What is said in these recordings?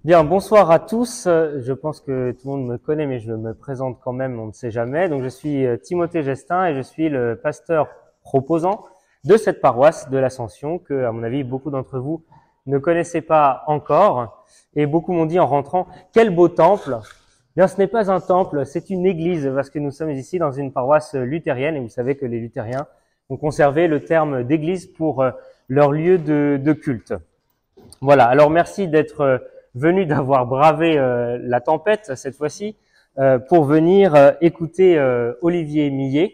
Bien, bonsoir à tous. Je pense que tout le monde me connaît, mais je me présente quand même, on ne sait jamais. Donc, je suis Timothée Gestin et je suis le pasteur proposant de cette paroisse de l'Ascension que, à mon avis, beaucoup d'entre vous ne connaissaient pas encore. Et beaucoup m'ont dit en rentrant, quel beau temple! Bien, ce n'est pas un temple, c'est une église parce que nous sommes ici dans une paroisse luthérienne et vous savez que les luthériens ont conservé le terme d'église pour leur lieu de culte. Voilà. Alors, merci d'être venu, d'avoir bravé la tempête cette fois-ci pour venir écouter Olivier Millet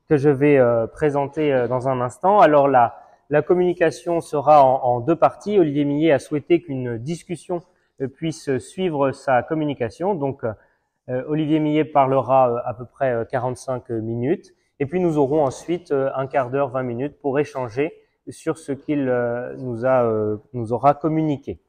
que je vais présenter dans un instant. Alors la communication sera en deux parties. Olivier Millet a souhaité qu'une discussion puisse suivre sa communication. Donc Olivier Millet parlera à peu près 45 minutes et puis nous aurons ensuite un quart d'heure, 20 minutes pour échanger sur ce qu'il nous aura communiqué.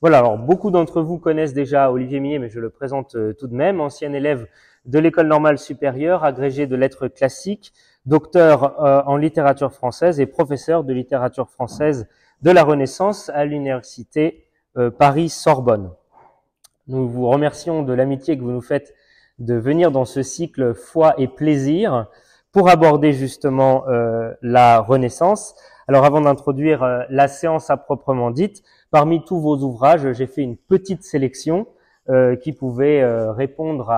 Voilà, alors beaucoup d'entre vous connaissent déjà Olivier Millet, mais je le présente tout de même. Ancien élève de l'École normale supérieure, agrégé de lettres classiques, docteur en littérature française et professeur de littérature française de la Renaissance à l'université Paris-Sorbonne. Nous vous remercions de l'amitié que vous nous faites de venir dans ce cycle Foi et plaisir pour aborder justement la Renaissance. Alors avant d'introduire la séance à proprement dite, parmi tous vos ouvrages, j'ai fait une petite sélection qui pouvait répondre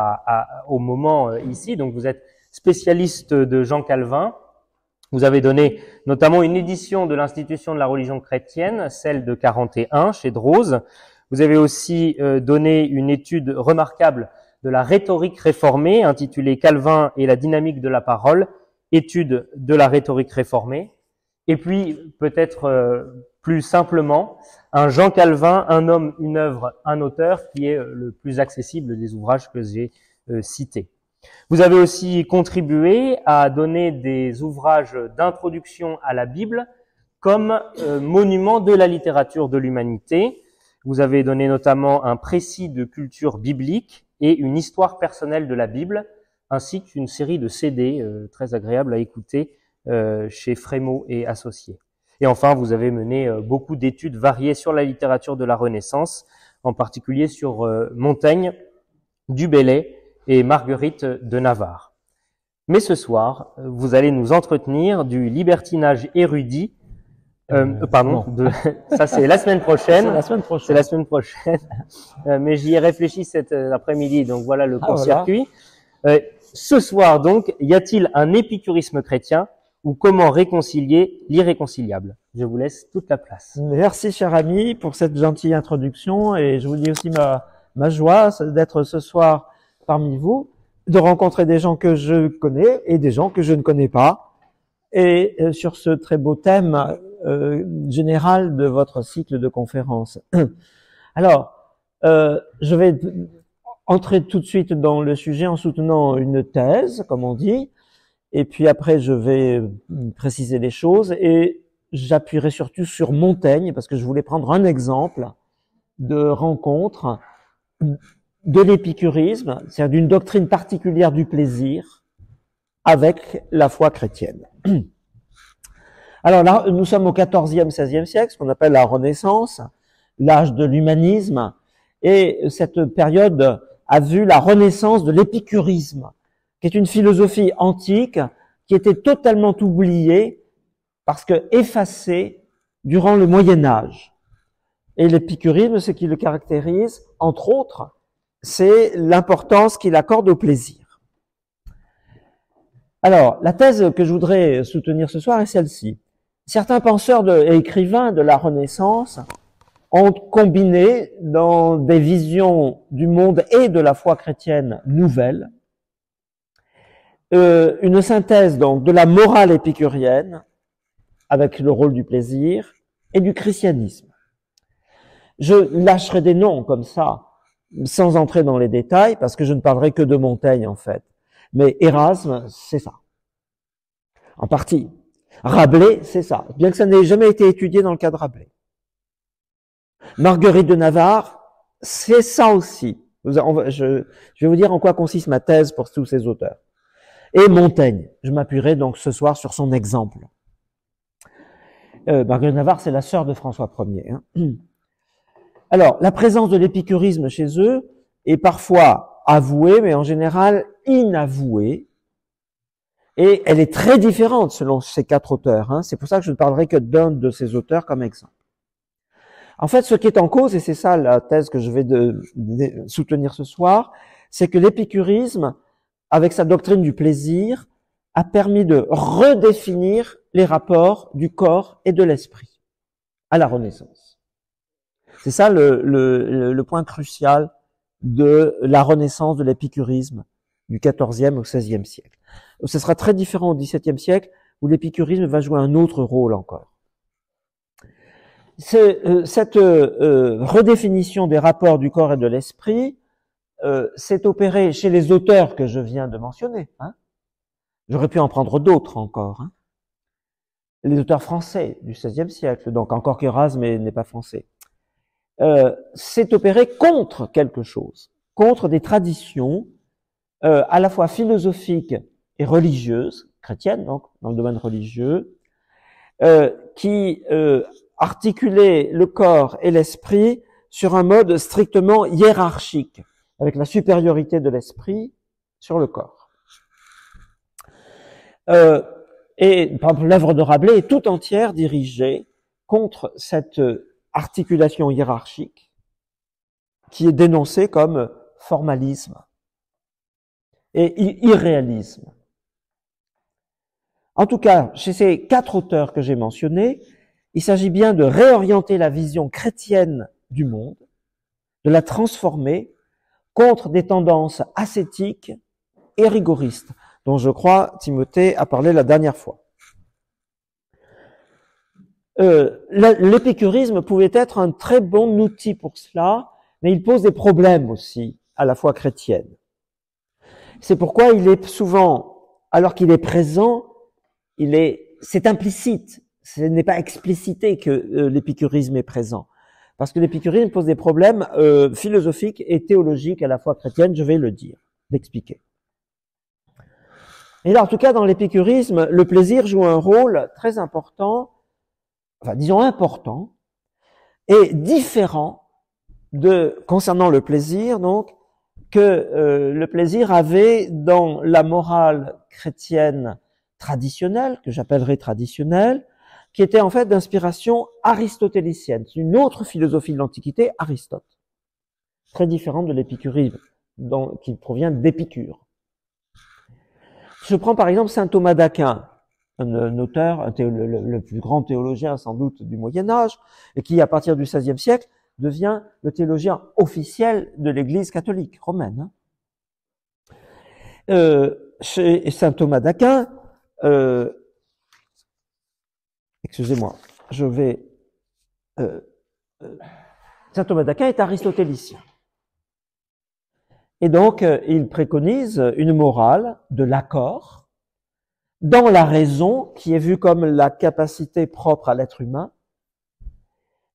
au moment ici. Donc vous êtes spécialiste de Jean Calvin. Vous avez donné notamment une édition de l'Institution de la religion chrétienne, celle de 41 chez Drose. Vous avez aussi donné une étude remarquable de la rhétorique réformée intitulée Calvin et la dynamique de la parole, étude de la rhétorique réformée. Et puis, peut-être plus simplement, un Jean Calvin, un homme, une œuvre, un auteur, qui est le plus accessible des ouvrages que j'ai cités. Vous avez aussi contribué à donner des ouvrages d'introduction à la Bible comme monument de la littérature de l'humanité. Vous avez donné notamment un précis de culture biblique et une histoire personnelle de la Bible, ainsi qu'une série de CD très agréables à écouter chez Frémaux et Associés. Et enfin, vous avez mené beaucoup d'études variées sur la littérature de la Renaissance, en particulier sur Montaigne, Du Bellay et Marguerite de Navarre. Mais ce soir, vous allez nous entretenir du libertinage érudit. Ça c'est la semaine prochaine. C'est la semaine prochaine. Mais j'y ai réfléchi cet après-midi, donc voilà le court-circuit. Voilà. Ce soir donc, y a-t-il un épicurisme chrétien ou comment réconcilier l'irréconciliable? Je vous laisse toute la place. Merci, cher ami, pour cette gentille introduction et je vous dis aussi ma joie d'être ce soir parmi vous, de rencontrer des gens que je connais et des gens que je ne connais pas et sur ce très beau thème général de votre cycle de conférences. Alors, je vais entrer tout de suite dans le sujet en soutenant une thèse, comme on dit, et puis après je vais préciser les choses et j'appuierai surtout sur Montaigne parce que je voulais prendre un exemple de rencontre de l'épicurisme, c'est-à-dire d'une doctrine particulière du plaisir avec la foi chrétienne. Alors là, nous sommes au XIVe, XVIe siècle, ce qu'on appelle la Renaissance, l'âge de l'humanisme, et cette période a vu la renaissance de l'épicurisme, qui est une philosophie antique qui était totalement oubliée parce que effacée durant le Moyen-Âge. Et l'épicurisme, ce qui le caractérise, entre autres, c'est l'importance qu'il accorde au plaisir. Alors, la thèse que je voudrais soutenir ce soir est celle-ci. Certains penseurs et écrivains de la Renaissance ont combiné dans des visions du monde et de la foi chrétienne nouvelle une synthèse donc de la morale épicurienne avec le rôle du plaisir et du christianisme. Je lâcherai des noms comme ça sans entrer dans les détails parce que je ne parlerai que de Montaigne en fait. Mais Erasme, c'est ça. En partie. Rabelais, c'est ça. Bien que ça n'ait jamais été étudié dans le cas de Rabelais. Marguerite de Navarre, c'est ça aussi. Je vais vous dire en quoi consiste ma thèse pour tous ces auteurs. Et Montaigne. Je m'appuierai donc ce soir sur son exemple. Marguerite de Navarre, c'est la sœur de François Ier. Hein. Alors, la présence de l'épicurisme chez eux est parfois avouée, mais en général inavouée. Et elle est très différente selon ces 4 auteurs. Hein. C'est pour ça que je ne parlerai que d'un de ces auteurs comme exemple. En fait, ce qui est en cause, et c'est ça la thèse que je vais soutenir ce soir, c'est que l'épicurisme, avec sa doctrine du plaisir, a permis de redéfinir les rapports du corps et de l'esprit à la Renaissance. C'est ça le point crucial de la renaissance de l'épicurisme du XIVe au XVIe siècle. Ce sera très différent au XVIIe siècle, où l'épicurisme va jouer un autre rôle encore. Cette redéfinition des rapports du corps et de l'esprit s'est opérée chez les auteurs que je viens de mentionner. Hein. J'aurais pu en prendre d'autres encore. Hein. Les auteurs français du XVIe siècle, donc encore qu'Erasme n'est pas français. S'est opéré contre quelque chose, contre des traditions à la fois philosophiques et religieuses, chrétiennes donc, dans le domaine religieux, qui articulaient le corps et l'esprit sur un mode strictement hiérarchique, avec la supériorité de l'esprit sur le corps. Et par exemple, l'œuvre de Rabelais est tout entière dirigée contre cette articulation hiérarchique qui est dénoncée comme formalisme et irréalisme. En tout cas, chez ces 4 auteurs que j'ai mentionnés, il s'agit bien de réorienter la vision chrétienne du monde, de la transformer contre des tendances ascétiques et rigoristes, dont je crois Timothée a parlé la dernière fois. L'épicurisme pouvait être un très bon outil pour cela, mais il pose des problèmes aussi, à la foi chrétienne. C'est pourquoi il est souvent, alors qu'il est présent, c'est implicite, ce n'est pas explicité que l'épicurisme est présent. Parce que l'épicurisme pose des problèmes philosophiques et théologiques à la foi chrétienne, je vais le dire, l'expliquer. Et là, en tout cas, dans l'épicurisme, le plaisir joue un rôle très important, enfin, disons important, et différent concernant le plaisir, donc, que le plaisir avait dans la morale chrétienne traditionnelle, que j'appellerais traditionnelle, qui était en fait d'inspiration aristotélicienne. C'est une autre philosophie de l'Antiquité, Aristote. Très différente de l'épicurisme, qui provient d'Épicure. Je prends par exemple saint Thomas d'Aquin, un auteur, le plus grand théologien sans doute du Moyen-Âge, et qui, à partir du XVIe siècle, devient le théologien officiel de l'Église catholique romaine. Chez saint Thomas d'Aquin, excusez-moi, saint Thomas d'Aquin est aristotélicien. Et donc, il préconise une morale de l'accord dans la raison, qui est vue comme la capacité propre à l'être humain,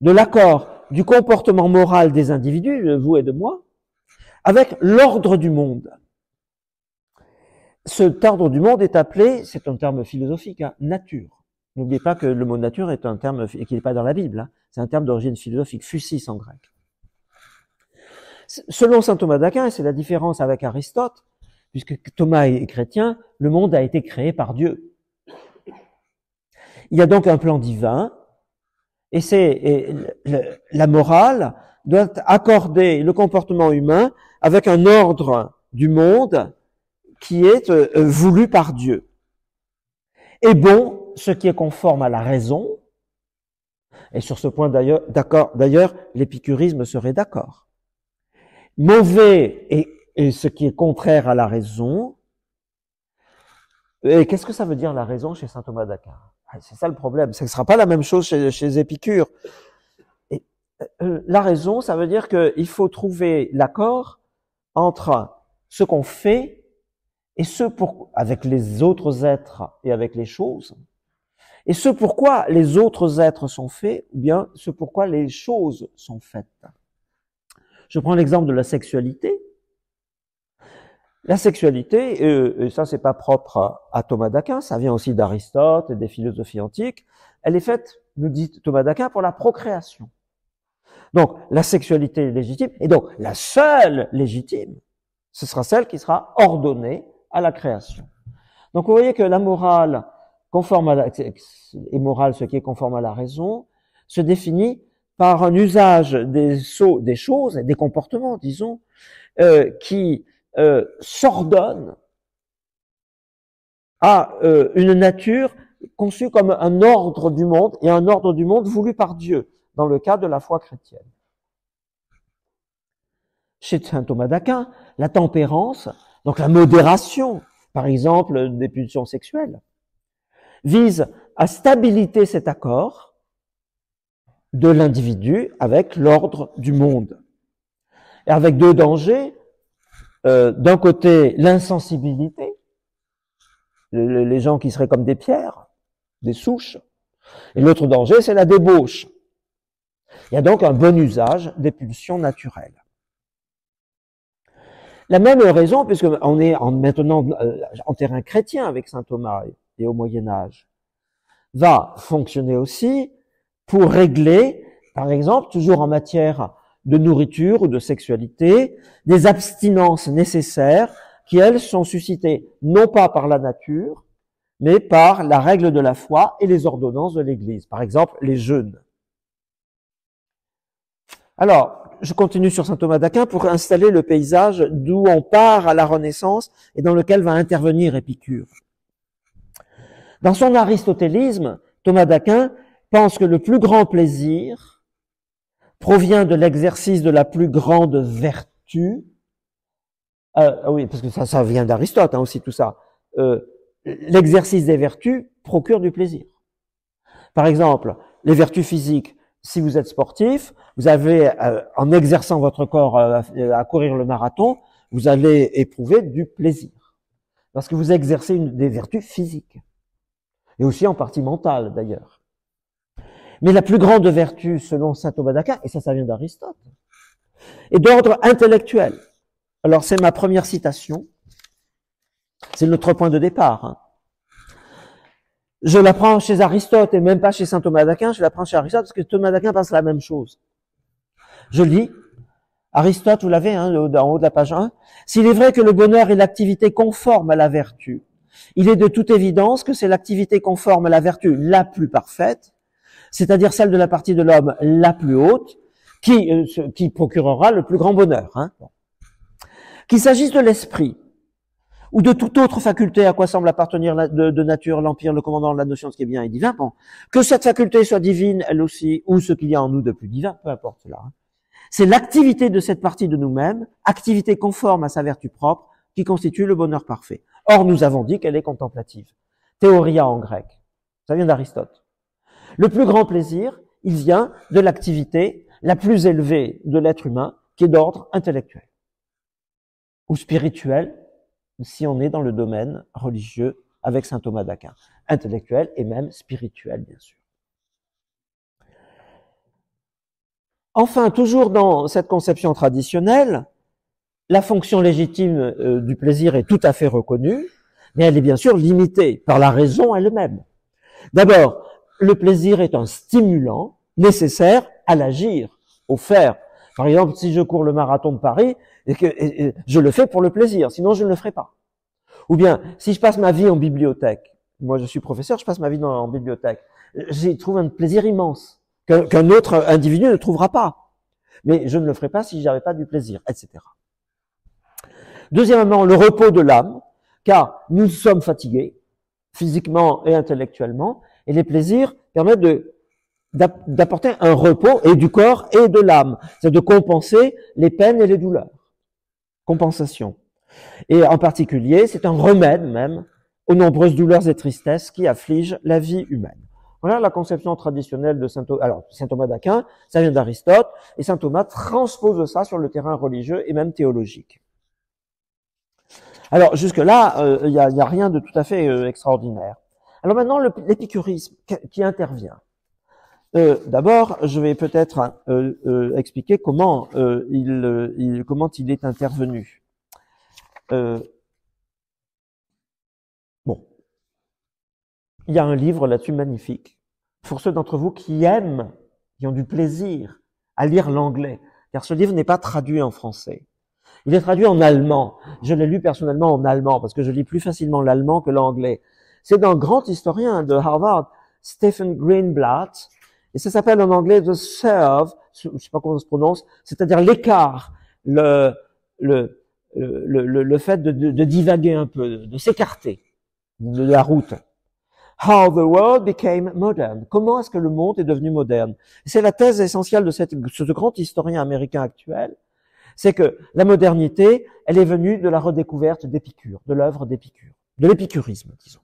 de l'accord du comportement moral des individus, de vous et de moi, avec l'ordre du monde. Cet ordre du monde est appelé, c'est un terme philosophique, hein, nature. N'oubliez pas que le mot nature est un terme qui n'est pas dans la Bible, hein, c'est un terme d'origine philosophique, physis en grec. Selon saint Thomas d'Aquin, et c'est la différence avec Aristote, puisque Thomas est chrétien, le monde a été créé par Dieu. Il y a donc un plan divin, et la morale doit accorder le comportement humain avec un ordre du monde qui est voulu par Dieu. Et bon, ce qui est conforme à la raison, et sur ce point d'ailleurs, l'épicurisme serait d'accord. Mauvais et ce qui est contraire à la raison. Et qu'est-ce que ça veut dire la raison chez saint Thomas d'Aquin? C'est ça le problème. Ce ne sera pas la même chose chez Épicure. Et, la raison, ça veut dire qu'il faut trouver l'accord entre ce qu'on fait et avec les autres êtres et avec les choses, et ce pourquoi les autres êtres sont faits, ou bien ce pourquoi les choses sont faites. Je prends l'exemple de la sexualité. La sexualité, et ça c'est pas propre à Thomas d'Aquin, ça vient aussi d'Aristote et des philosophies antiques, elle est faite, nous dit Thomas d'Aquin, pour la procréation. Donc, la sexualité est légitime, et donc la seule légitime, ce sera celle qui sera ordonnée à la création. Donc, vous voyez que la morale conforme à et morale, ce qui est conforme à la raison, se définit par un usage des choses, des comportements, disons, qui s'ordonnent à une nature conçue comme un ordre du monde, et un ordre du monde voulu par Dieu, dans le cas de la foi chrétienne. Chez saint Thomas d'Aquin, la tempérance, donc la modération, par exemple, des pulsions sexuelles, vise à stabiliser cet accord de l'individu avec l'ordre du monde. Et avec deux dangers, d'un côté l'insensibilité, les gens qui seraient comme des pierres, des souches, et l'autre danger c'est la débauche. Il y a donc un bon usage des pulsions naturelles. La même raison, puisque on est maintenant en terrain chrétien avec saint Thomas et au Moyen-Âge, va fonctionner aussi pour régler, par exemple, toujours en matière de nourriture ou de sexualité, des abstinences nécessaires qui, elles, sont suscitées non pas par la nature, mais par la règle de la foi et les ordonnances de l'Église. Par exemple, les jeûnes. Alors, je continue sur saint Thomas d'Aquin pour installer le paysage d'où on part à la Renaissance et dans lequel va intervenir Épicure. Dans son aristotélisme, Thomas d'Aquin pense que le plus grand plaisir provient de l'exercice de la plus grande vertu. Oui, parce que ça vient d'Aristote aussi, tout ça. L'exercice des vertus procure du plaisir. Par exemple, les vertus physiques, si vous êtes sportif, vous avez, en exerçant votre corps à courir le marathon, vous allez éprouver du plaisir. Parce que vous exercez des vertus physiques. Et aussi en partie mentale, d'ailleurs. Mais la plus grande vertu, selon saint Thomas d'Aquin, et ça vient d'Aristote, est d'ordre intellectuel. Alors, c'est ma première citation. C'est notre point de départ. Hein. Je la prends chez Aristote et même pas chez saint Thomas d'Aquin, je la prends chez Aristote parce que Thomas d'Aquin pense la même chose. Je lis, Aristote, vous l'avez, hein, en haut de la page 1, « S'il est vrai que le bonheur est l'activité conforme à la vertu, il est de toute évidence que c'est l'activité conforme à la vertu la plus parfaite, c'est-à-dire celle de la partie de l'homme la plus haute, qui procurera le plus grand bonheur. Hein. Qu'il s'agisse de l'esprit, ou de toute autre faculté à quoi semble appartenir de nature l'empire, le commandant, la notion de ce qui est bien et divin, bon, que cette faculté soit divine, elle aussi, ou ce qu'il y a en nous de plus divin, peu importe cela. Hein. C'est l'activité de cette partie de nous-mêmes, activité conforme à sa vertu propre, qui constitue le bonheur parfait. Or, nous avons dit qu'elle est contemplative. Théoria en grec. Ça vient d'Aristote. Le plus grand plaisir, il vient de l'activité la plus élevée de l'être humain, qui est d'ordre intellectuel. Ou spirituel, si on est dans le domaine religieux avec saint Thomas d'Aquin. Intellectuel et même spirituel, bien sûr. Enfin, toujours dans cette conception traditionnelle, la fonction légitime du plaisir est tout à fait reconnue, mais elle est bien sûr limitée par la raison elle-même. D'abord, le plaisir est un stimulant nécessaire à l'agir, au faire. Par exemple, si je cours le marathon de Paris, et je le fais pour le plaisir, sinon je ne le ferai pas. Ou bien, si je passe ma vie en bibliothèque, moi je suis professeur, je passe ma vie en bibliothèque, j'y trouve un plaisir immense, qu'un autre individu ne trouvera pas. Mais je ne le ferai pas si j'avais pas du plaisir, etc. Deuxièmement, le repos de l'âme, car nous sommes fatigués, physiquement et intellectuellement, et les plaisirs permettent d'apporter un repos et du corps et de l'âme. C'est de compenser les peines et les douleurs. Compensation. Et en particulier, c'est un remède même aux nombreuses douleurs et tristesses qui affligent la vie humaine. Voilà la conception traditionnelle de saint Thomas d'Aquin, ça vient d'Aristote, et saint Thomas transpose ça sur le terrain religieux et même théologique. Alors jusque-là, il n'y a rien de tout à fait extraordinaire. Alors maintenant, l'épicurisme qui intervient. D'abord, je vais peut-être expliquer comment il est intervenu. Bon, il y a un livre là-dessus magnifique. Pour ceux d'entre vous qui aiment, qui ont du plaisir à lire l'anglais, car ce livre n'est pas traduit en français. Il est traduit en allemand. Je l'ai lu personnellement en allemand, parce que je lis plus facilement l'allemand que l'anglais. C'est d'un grand historien de Harvard, Stephen Greenblatt, et ça s'appelle en anglais The Serve, je ne sais pas comment ça se prononce, c'est-à-dire l'écart, le fait de divaguer un peu, de s'écarter de la route. How the world became modern. Comment est-ce que le monde est devenu moderne? C'est la thèse essentielle de ce grand historien américain actuel. C'est que la modernité, elle est venue de la redécouverte d'Épicure, de l'œuvre d'Épicure, de l'épicurisme, disons.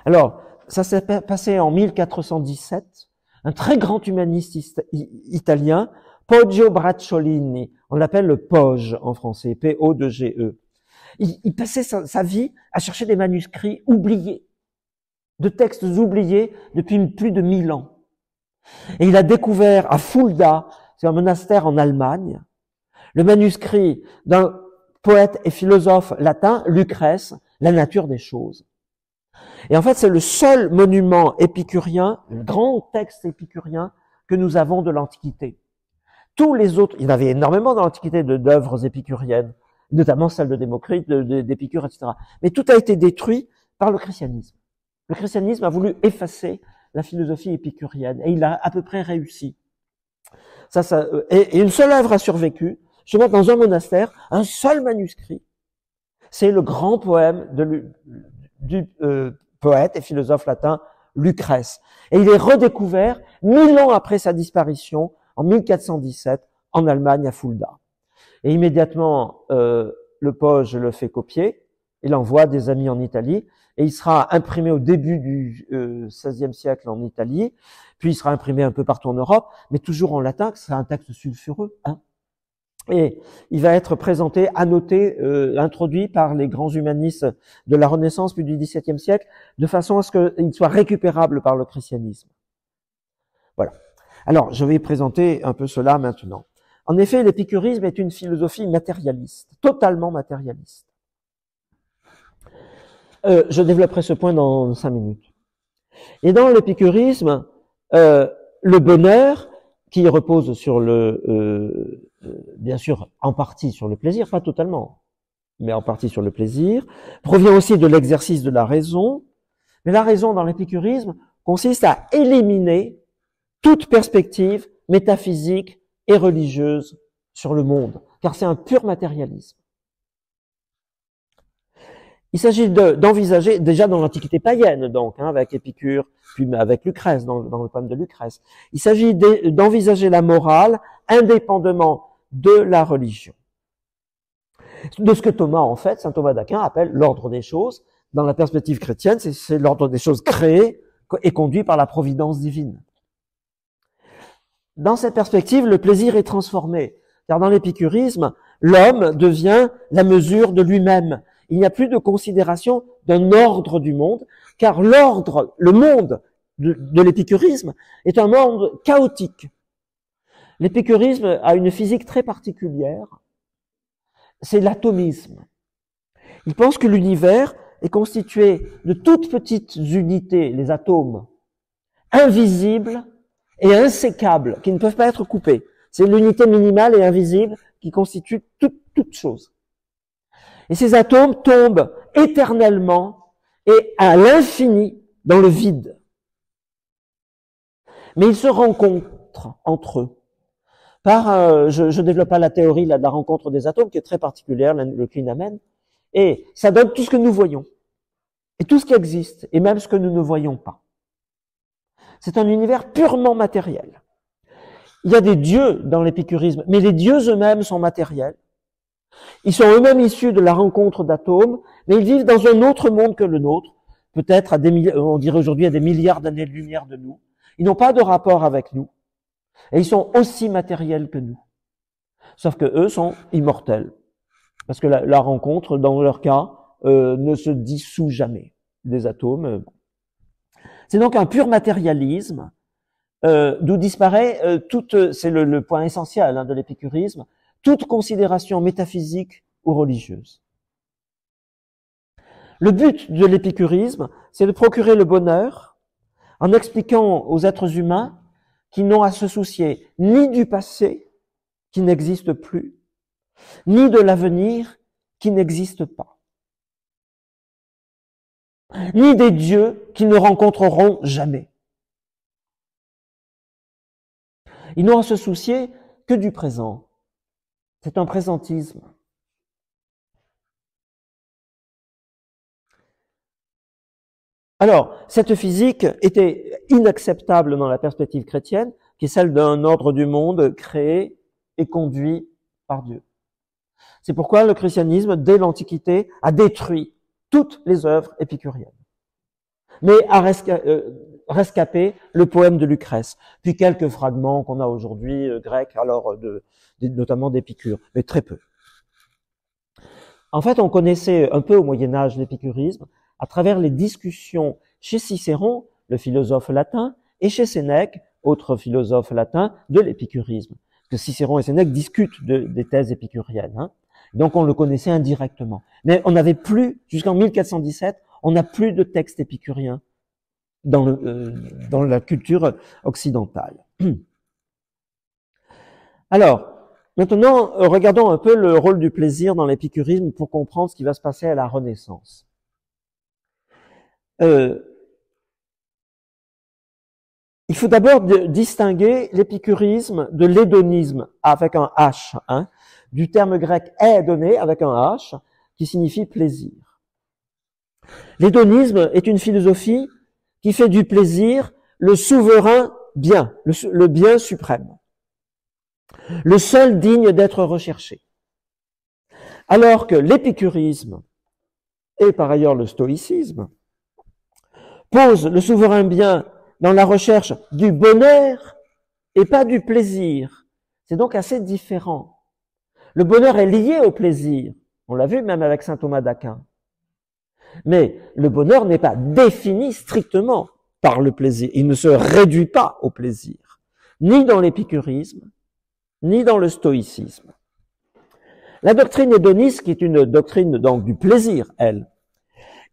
Alors, ça s'est passé en 1417. Un très grand humaniste italien, Poggio Bracciolini, on l'appelle le Poge en français, P-O-G-E. Il passait sa vie à chercher des manuscrits oubliés, de textes oubliés depuis plus de 1000 ans. Et il a découvert à Fulda, c'est un monastère en Allemagne, le manuscrit d'un poète et philosophe latin, Lucrèce, La nature des choses. Et en fait, c'est le seul monument épicurien, le grand texte épicurien que nous avons de l'Antiquité. Tous les autres, il y en avait énormément dans l'Antiquité d'œuvres épicuriennes, notamment celles de Démocrite, d'Épicure, etc. Mais tout a été détruit par le christianisme. Le christianisme a voulu effacer la philosophie épicurienne et il a à peu près réussi. Et une seule œuvre a survécu. Je mets dans un monastère un seul manuscrit. C'est le grand poème du poète et philosophe latin Lucrèce. Et il est redécouvert 1000 ans après sa disparition, en 1417, en Allemagne, à Fulda. Et immédiatement, le Poge le fait copier, il envoie des amis en Italie, et il sera imprimé au début du XVIe siècle en Italie, puis il sera imprimé un peu partout en Europe, mais toujours en latin, c'est un texte sulfureux, hein. Et il va être présenté, annoté, introduit par les grands humanistes de la Renaissance puis du XVIIe siècle, de façon à ce qu'il soit récupérable par le christianisme. Voilà. Alors, je vais présenter un peu cela maintenant. En effet, l'épicurisme est une philosophie matérialiste, totalement matérialiste. Je développerai ce point dans 5 minutes. Et dans l'épicurisme, le bonheur, qui repose sur bien sûr, en partie sur le plaisir, pas totalement, mais en partie sur le plaisir, provient aussi de l'exercice de la raison. Mais la raison dans l'épicurisme consiste à éliminer toute perspective métaphysique et religieuse sur le monde, car c'est un pur matérialisme. Il s'agit d'envisager, déjà dans l'Antiquité païenne, donc, hein, avec Épicure, puis avec Lucrèce, dans le poème de Lucrèce, il s'agit d'envisager la morale indépendamment de la religion. De ce que Thomas, en fait, saint Thomas d'Aquin appelle l'ordre des choses. Dans la perspective chrétienne, c'est l'ordre des choses créé et conduit par la providence divine. Dans cette perspective, le plaisir est transformé, car dans l'épicurisme, l'homme devient la mesure de lui-même. Il n'y a plus de considération d'un ordre du monde, car le monde de l'épicurisme est un monde chaotique. L'épicurisme a une physique très particulière, c'est l'atomisme. Il pense que l'univers est constitué de toutes petites unités, les atomes, invisibles et insécables, qui ne peuvent pas être coupées. C'est l'unité minimale et invisible qui constitue toute chose. Et ces atomes tombent éternellement et à l'infini dans le vide. Mais ils se rencontrent entre eux. Je développe pas la théorie là, de la rencontre des atomes, qui est très particulière, le Klinamen, et ça donne tout ce que nous voyons, et tout ce qui existe, et même ce que nous ne voyons pas. C'est un univers purement matériel. Il y a des dieux dans l'épicurisme, mais les dieux eux-mêmes sont matériels. Ils sont eux-mêmes issus de la rencontre d'atomes, mais ils vivent dans un autre monde que le nôtre, peut-être on dirait aujourd'hui à des milliards d'années-lumière de nous. Ils n'ont pas de rapport avec nous. Et ils sont aussi matériels que nous. Sauf que eux sont immortels. Parce que la rencontre, dans leur cas, ne se dissout jamais des atomes. C'est donc un pur matérialisme, d'où disparaît c'est le point essentiel de l'épicurisme, toute considération métaphysique ou religieuse. Le but de l'épicurisme, c'est de procurer le bonheur en expliquant aux êtres humains qui n'ont à se soucier ni du passé, qui n'existe plus, ni de l'avenir, qui n'existe pas, ni des dieux qu'ils ne rencontreront jamais. Ils n'ont à se soucier que du présent. C'est un présentisme. Alors, cette physique était inacceptable dans la perspective chrétienne, qui est celle d'un ordre du monde créé et conduit par Dieu. C'est pourquoi le christianisme, dès l'Antiquité, a détruit toutes les œuvres épicuriennes, mais a rescapé le poème de Lucrèce, puis quelques fragments qu'on a aujourd'hui grecs, alors notamment d'Épicure, mais très peu. En fait, on connaissait un peu au Moyen-Âge l'épicurisme à travers les discussions chez Cicéron, le philosophe latin, et chez Sénèque, autre philosophe latin, de l'épicurisme. Parce que Cicéron et Sénèque discutent des thèses épicuriennes. Hein. Donc on le connaissait indirectement. Mais on n'avait plus, jusqu'en 1417, on n'a plus de texte épicurien dans la culture occidentale. Alors, maintenant, regardons un peu le rôle du plaisir dans l'épicurisme pour comprendre ce qui va se passer à la Renaissance. Il faut d'abord distinguer l'épicurisme de l'hédonisme avec un H, hein, du terme grec hédoné avec un H, qui signifie plaisir. L'hédonisme est une philosophie qui fait du plaisir le souverain bien, le bien suprême, le seul digne d'être recherché. Alors que l'épicurisme, et par ailleurs le stoïcisme, pose le souverain bien dans la recherche du bonheur et pas du plaisir. C'est donc assez différent. Le bonheur est lié au plaisir. On l'a vu même avec saint Thomas d'Aquin. Mais le bonheur n'est pas défini strictement par le plaisir. Il ne se réduit pas au plaisir, ni dans l'épicurisme, ni dans le stoïcisme. La doctrine hédoniste, qui est une doctrine donc du plaisir, elle,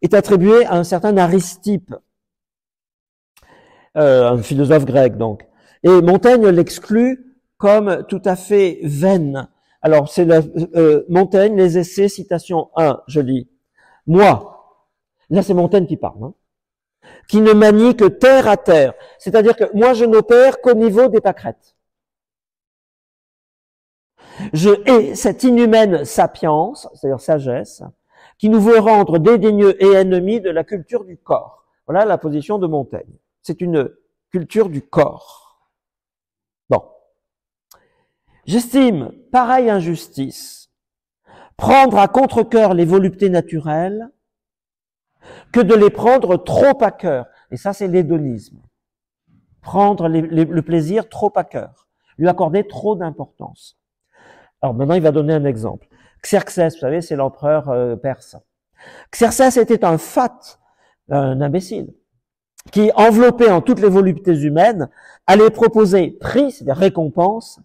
est attribuée à un certain Aristippe, un philosophe grec donc. Et Montaigne l'exclut comme tout à fait vaine. Alors c'est Montaigne, les essais, citation 1, je lis. Moi, là c'est Montaigne qui parle, hein, qui ne manie que terre à terre. C'est-à-dire que moi je n'opère qu'au niveau des pâquerettes. Je hais cette inhumaine sapience, c'est-à-dire sagesse, qui nous veut rendre dédaigneux et ennemis de la culture du corps. Voilà la position de Montaigne. C'est une culture du corps. Bon. J'estime pareille injustice prendre à contre-cœur les voluptés naturelles que de les prendre trop à cœur. Et ça, c'est l'hédonisme. Prendre le plaisir trop à cœur. Lui accorder trop d'importance. Alors maintenant, il va donner un exemple. Xerxès, vous savez, c'est l'empereur perse. Xerxès était un fat, un imbécile, qui, enveloppé en toutes les voluptés humaines, allait proposer prix, c'est-à-dire récompense,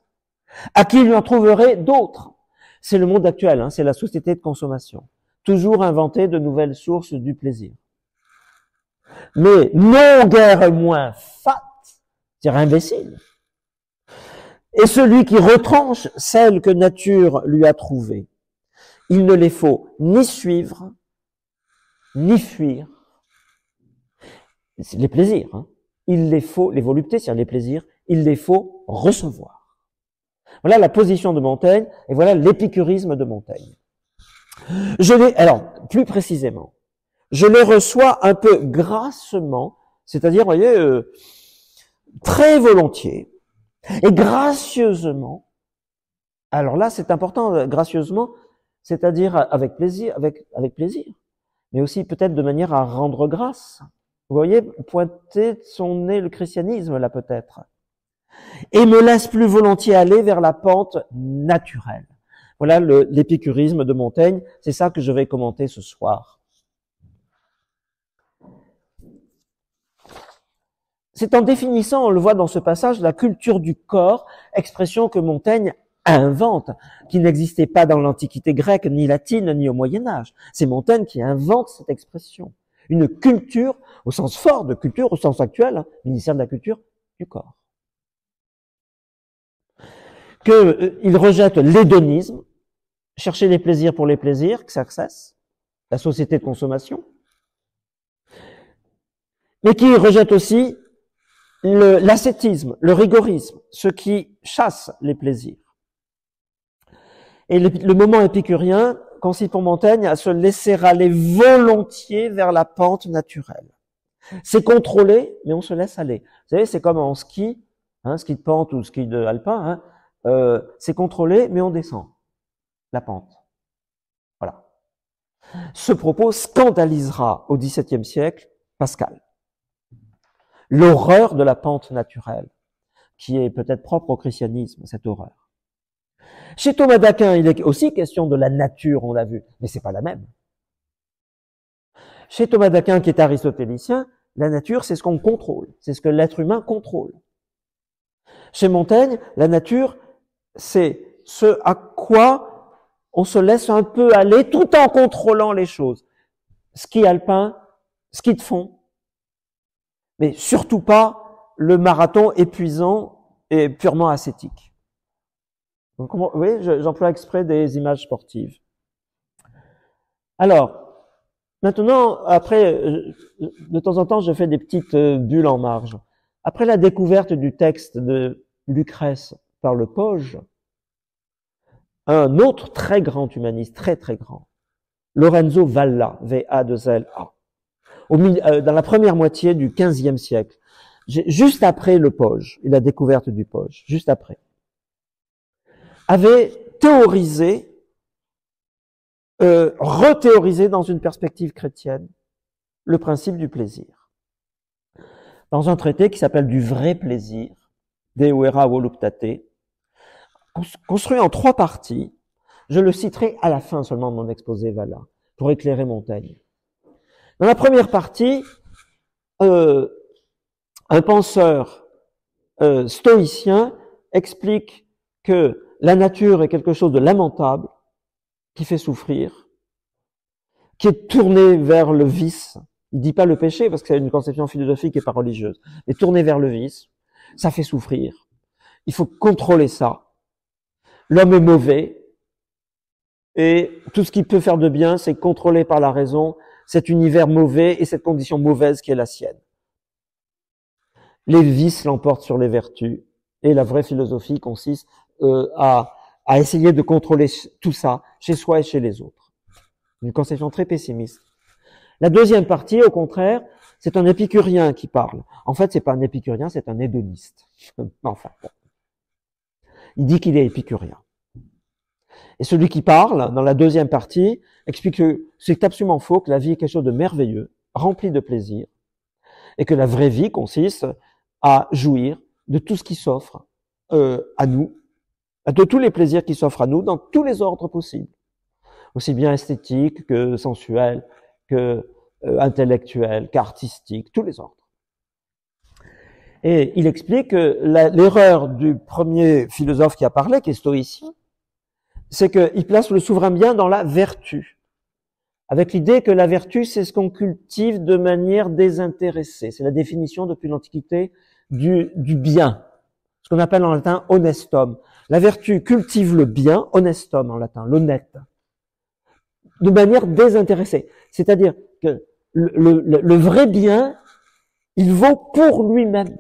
à qui lui en trouverait d'autres. C'est le monde actuel, hein, c'est la société de consommation. Toujours inventer de nouvelles sources du plaisir. Mais non guère moins fat, c'est-à-dire imbécile, et celui qui retranche celles que nature lui a trouvées. Il ne les faut ni suivre, ni fuir. C'est les plaisirs, hein. Il les faut, les voluptés, c'est-à-dire les plaisirs, il les faut recevoir. Voilà la position de Montaigne, et voilà l'épicurisme de Montaigne. Alors, plus précisément, je les reçois un peu grassement, c'est-à-dire, vous voyez, très volontiers, et gracieusement. Alors là, c'est important, gracieusement, c'est-à-dire avec plaisir, avec plaisir, mais aussi peut-être de manière à rendre grâce. Vous voyez, pointer de son nez le christianisme, là, peut-être. Et me laisse plus volontiers aller vers la pente naturelle. Voilà l'épicurisme de Montaigne. C'est ça que je vais commenter ce soir. C'est en définissant, on le voit dans ce passage, la culture du corps, expression que Montaigne invente, qui n'existait pas dans l'Antiquité grecque, ni latine, ni au Moyen-Âge. C'est Montaigne qui invente cette expression. Une culture, au sens fort de culture, au sens actuel, hein, ministère de la culture, du corps. qu'il rejette l'hédonisme, chercher les plaisirs pour les plaisirs, que ça cesse, la société de consommation, mais qui rejette aussi l'ascétisme, le rigorisme, ce qui chasse les plaisirs. Et le moment épicurien consiste pour Montaigne à se laisser aller volontiers vers la pente naturelle. C'est contrôlé, mais on se laisse aller. Vous savez, c'est comme en ski, ski de pente ou ski de alpin, c'est contrôlé, mais on descend la pente. Voilà. Ce propos scandalisera au XVIIe siècle Pascal. L'horreur de la pente naturelle, qui est peut-être propre au christianisme, cette horreur. Chez Thomas d'Aquin, il est aussi question de la nature, on l'a vu, mais c'est pas la même. Chez Thomas d'Aquin, qui est aristotélicien, la nature, c'est ce qu'on contrôle, c'est ce que l'être humain contrôle. Chez Montaigne, la nature, c'est ce à quoi on se laisse un peu aller tout en contrôlant les choses. Ski alpin, ski de fond, mais surtout pas le marathon épuisant et purement ascétique. Donc, vous voyez, j'emploie exprès des images sportives. Alors, maintenant, après, de temps en temps, je fais des petites bulles en marge. Après la découverte du texte de Lucrèce par le Poge, un autre très grand humaniste, très très grand, Lorenzo Valla, V-A-2-L-A, dans la première moitié du XVe siècle, juste après le Poge et la découverte du Poge, juste après, avait théorisé, rethéorisé dans une perspective chrétienne, le principe du plaisir. Dans un traité qui s'appelle Du vrai plaisir, De Vera Voluptate, construit en 3 parties, je le citerai à la fin seulement de mon exposé Valla, pour éclairer Montaigne. Dans la première partie, un penseur stoïcien explique que la nature est quelque chose de lamentable, qui fait souffrir, qui est tourné vers le vice. Il dit pas le péché, parce que c'est une conception philosophique et pas religieuse, mais tourné vers le vice, ça fait souffrir. Il faut contrôler ça. L'homme est mauvais, et tout ce qu'il peut faire de bien, c'est contrôlé par la raison cet univers mauvais et cette condition mauvaise qui est la sienne. Les vices l'emportent sur les vertus, et la vraie philosophie consiste à essayer de contrôler tout ça chez soi et chez les autres. Une conception très pessimiste. La deuxième partie, au contraire, c'est un épicurien qui parle. En fait, c'est pas un épicurien, c'est un hédoniste. Enfin, bon. Il dit qu'il est épicurien. Et celui qui parle, dans la deuxième partie, explique que c'est absolument faux, que la vie est quelque chose de merveilleux, rempli de plaisir, et que la vraie vie consiste à jouir de tout ce qui s'offre à nous, de tous les plaisirs qui s'offrent à nous dans tous les ordres possibles, aussi bien esthétiques que sensuels, que intellectuels, qu'artistiques, tous les ordres. Et il explique que l'erreur du premier philosophe qui a parlé, qui est stoïcien, c'est qu'il place le souverain bien dans la vertu, avec l'idée que la vertu, c'est ce qu'on cultive de manière désintéressée. C'est la définition depuis l'Antiquité du bien, ce qu'on appelle en latin honestum. La vertu cultive le bien, honestum en latin, l'honnête, de manière désintéressée. C'est-à-dire que le vrai bien, il vaut pour lui-même.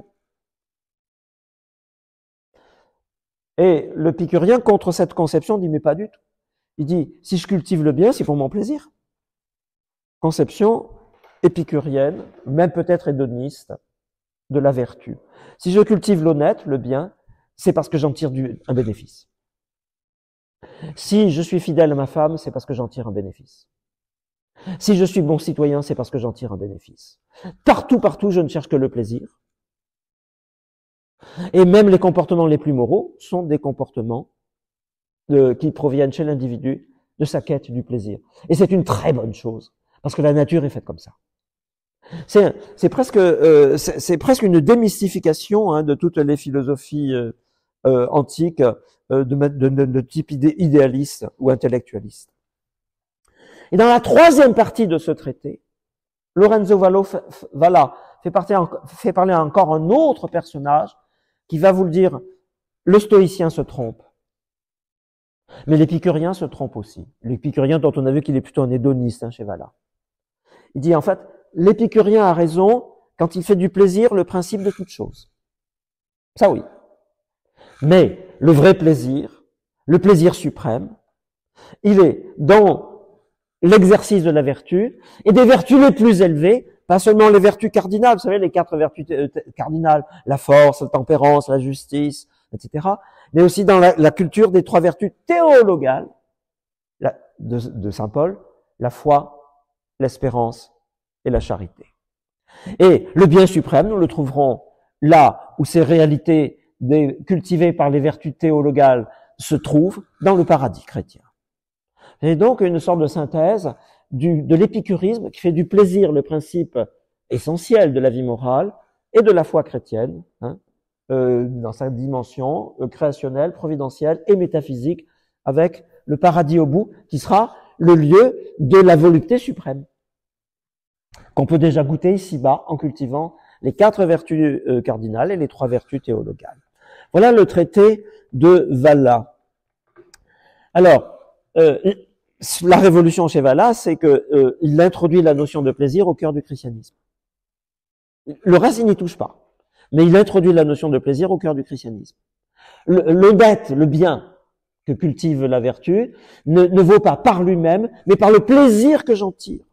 Et le picurien, contre cette conception, dit, mais pas du tout. Il dit, si je cultive le bien, c'est pour mon plaisir. Conception épicurienne, même peut-être hédoniste, de la vertu. Si je cultive l'honnête, le bien, c'est parce que j'en tire un bénéfice. Si je suis fidèle à ma femme, c'est parce que j'en tire un bénéfice. Si je suis bon citoyen, c'est parce que j'en tire un bénéfice. Partout, je ne cherche que le plaisir. Et même les comportements les plus moraux sont des comportements qui proviennent chez l'individu de sa quête du plaisir. Et c'est une très bonne chose, parce que la nature est faite comme ça. C'est presque une démystification de toutes les philosophies antiques de type idéaliste ou intellectualiste. Et dans la troisième partie de ce traité, Lorenzo Valla fait parler encore un autre personnage qui va vous le dire, le stoïcien se trompe. Mais l'épicurien se trompe aussi. L'épicurien dont on a vu qu'il est plutôt un hédoniste chez Valla. Il dit en fait, l'épicurien a raison quand il fait du plaisir le principe de toute chose. Ça oui. Mais le vrai plaisir, le plaisir suprême, il est dans l'exercice de la vertu et des vertus les plus élevées, pas seulement les vertus cardinales, vous savez, les 4 vertus cardinales, la force, la tempérance, la justice, etc., mais aussi dans la culture des 3 vertus théologales de saint Paul, la foi, l'espérance et la charité. Et le bien suprême, nous le trouverons là où ces réalités cultivées par les vertus théologales se trouvent, dans le paradis chrétien. C'est donc une sorte de synthèse de l'épicurisme qui fait du plaisir le principe essentiel de la vie morale et de la foi chrétienne, dans sa dimension créationnelle, providentielle et métaphysique, avec le paradis au bout, qui sera le lieu de la volupté suprême, qu'on peut déjà goûter ici-bas en cultivant les 4 vertus cardinales et les 3 vertus théologales. Voilà le traité de Valla. Alors, la révolution chez Valla, c'est que il introduit la notion de plaisir au cœur du christianisme. Le reste, il n'y touche pas. Mais il introduit la notion de plaisir au cœur du christianisme. Le bête, le bien que cultive la vertu, ne vaut pas par lui-même, mais par le plaisir que j'en tire.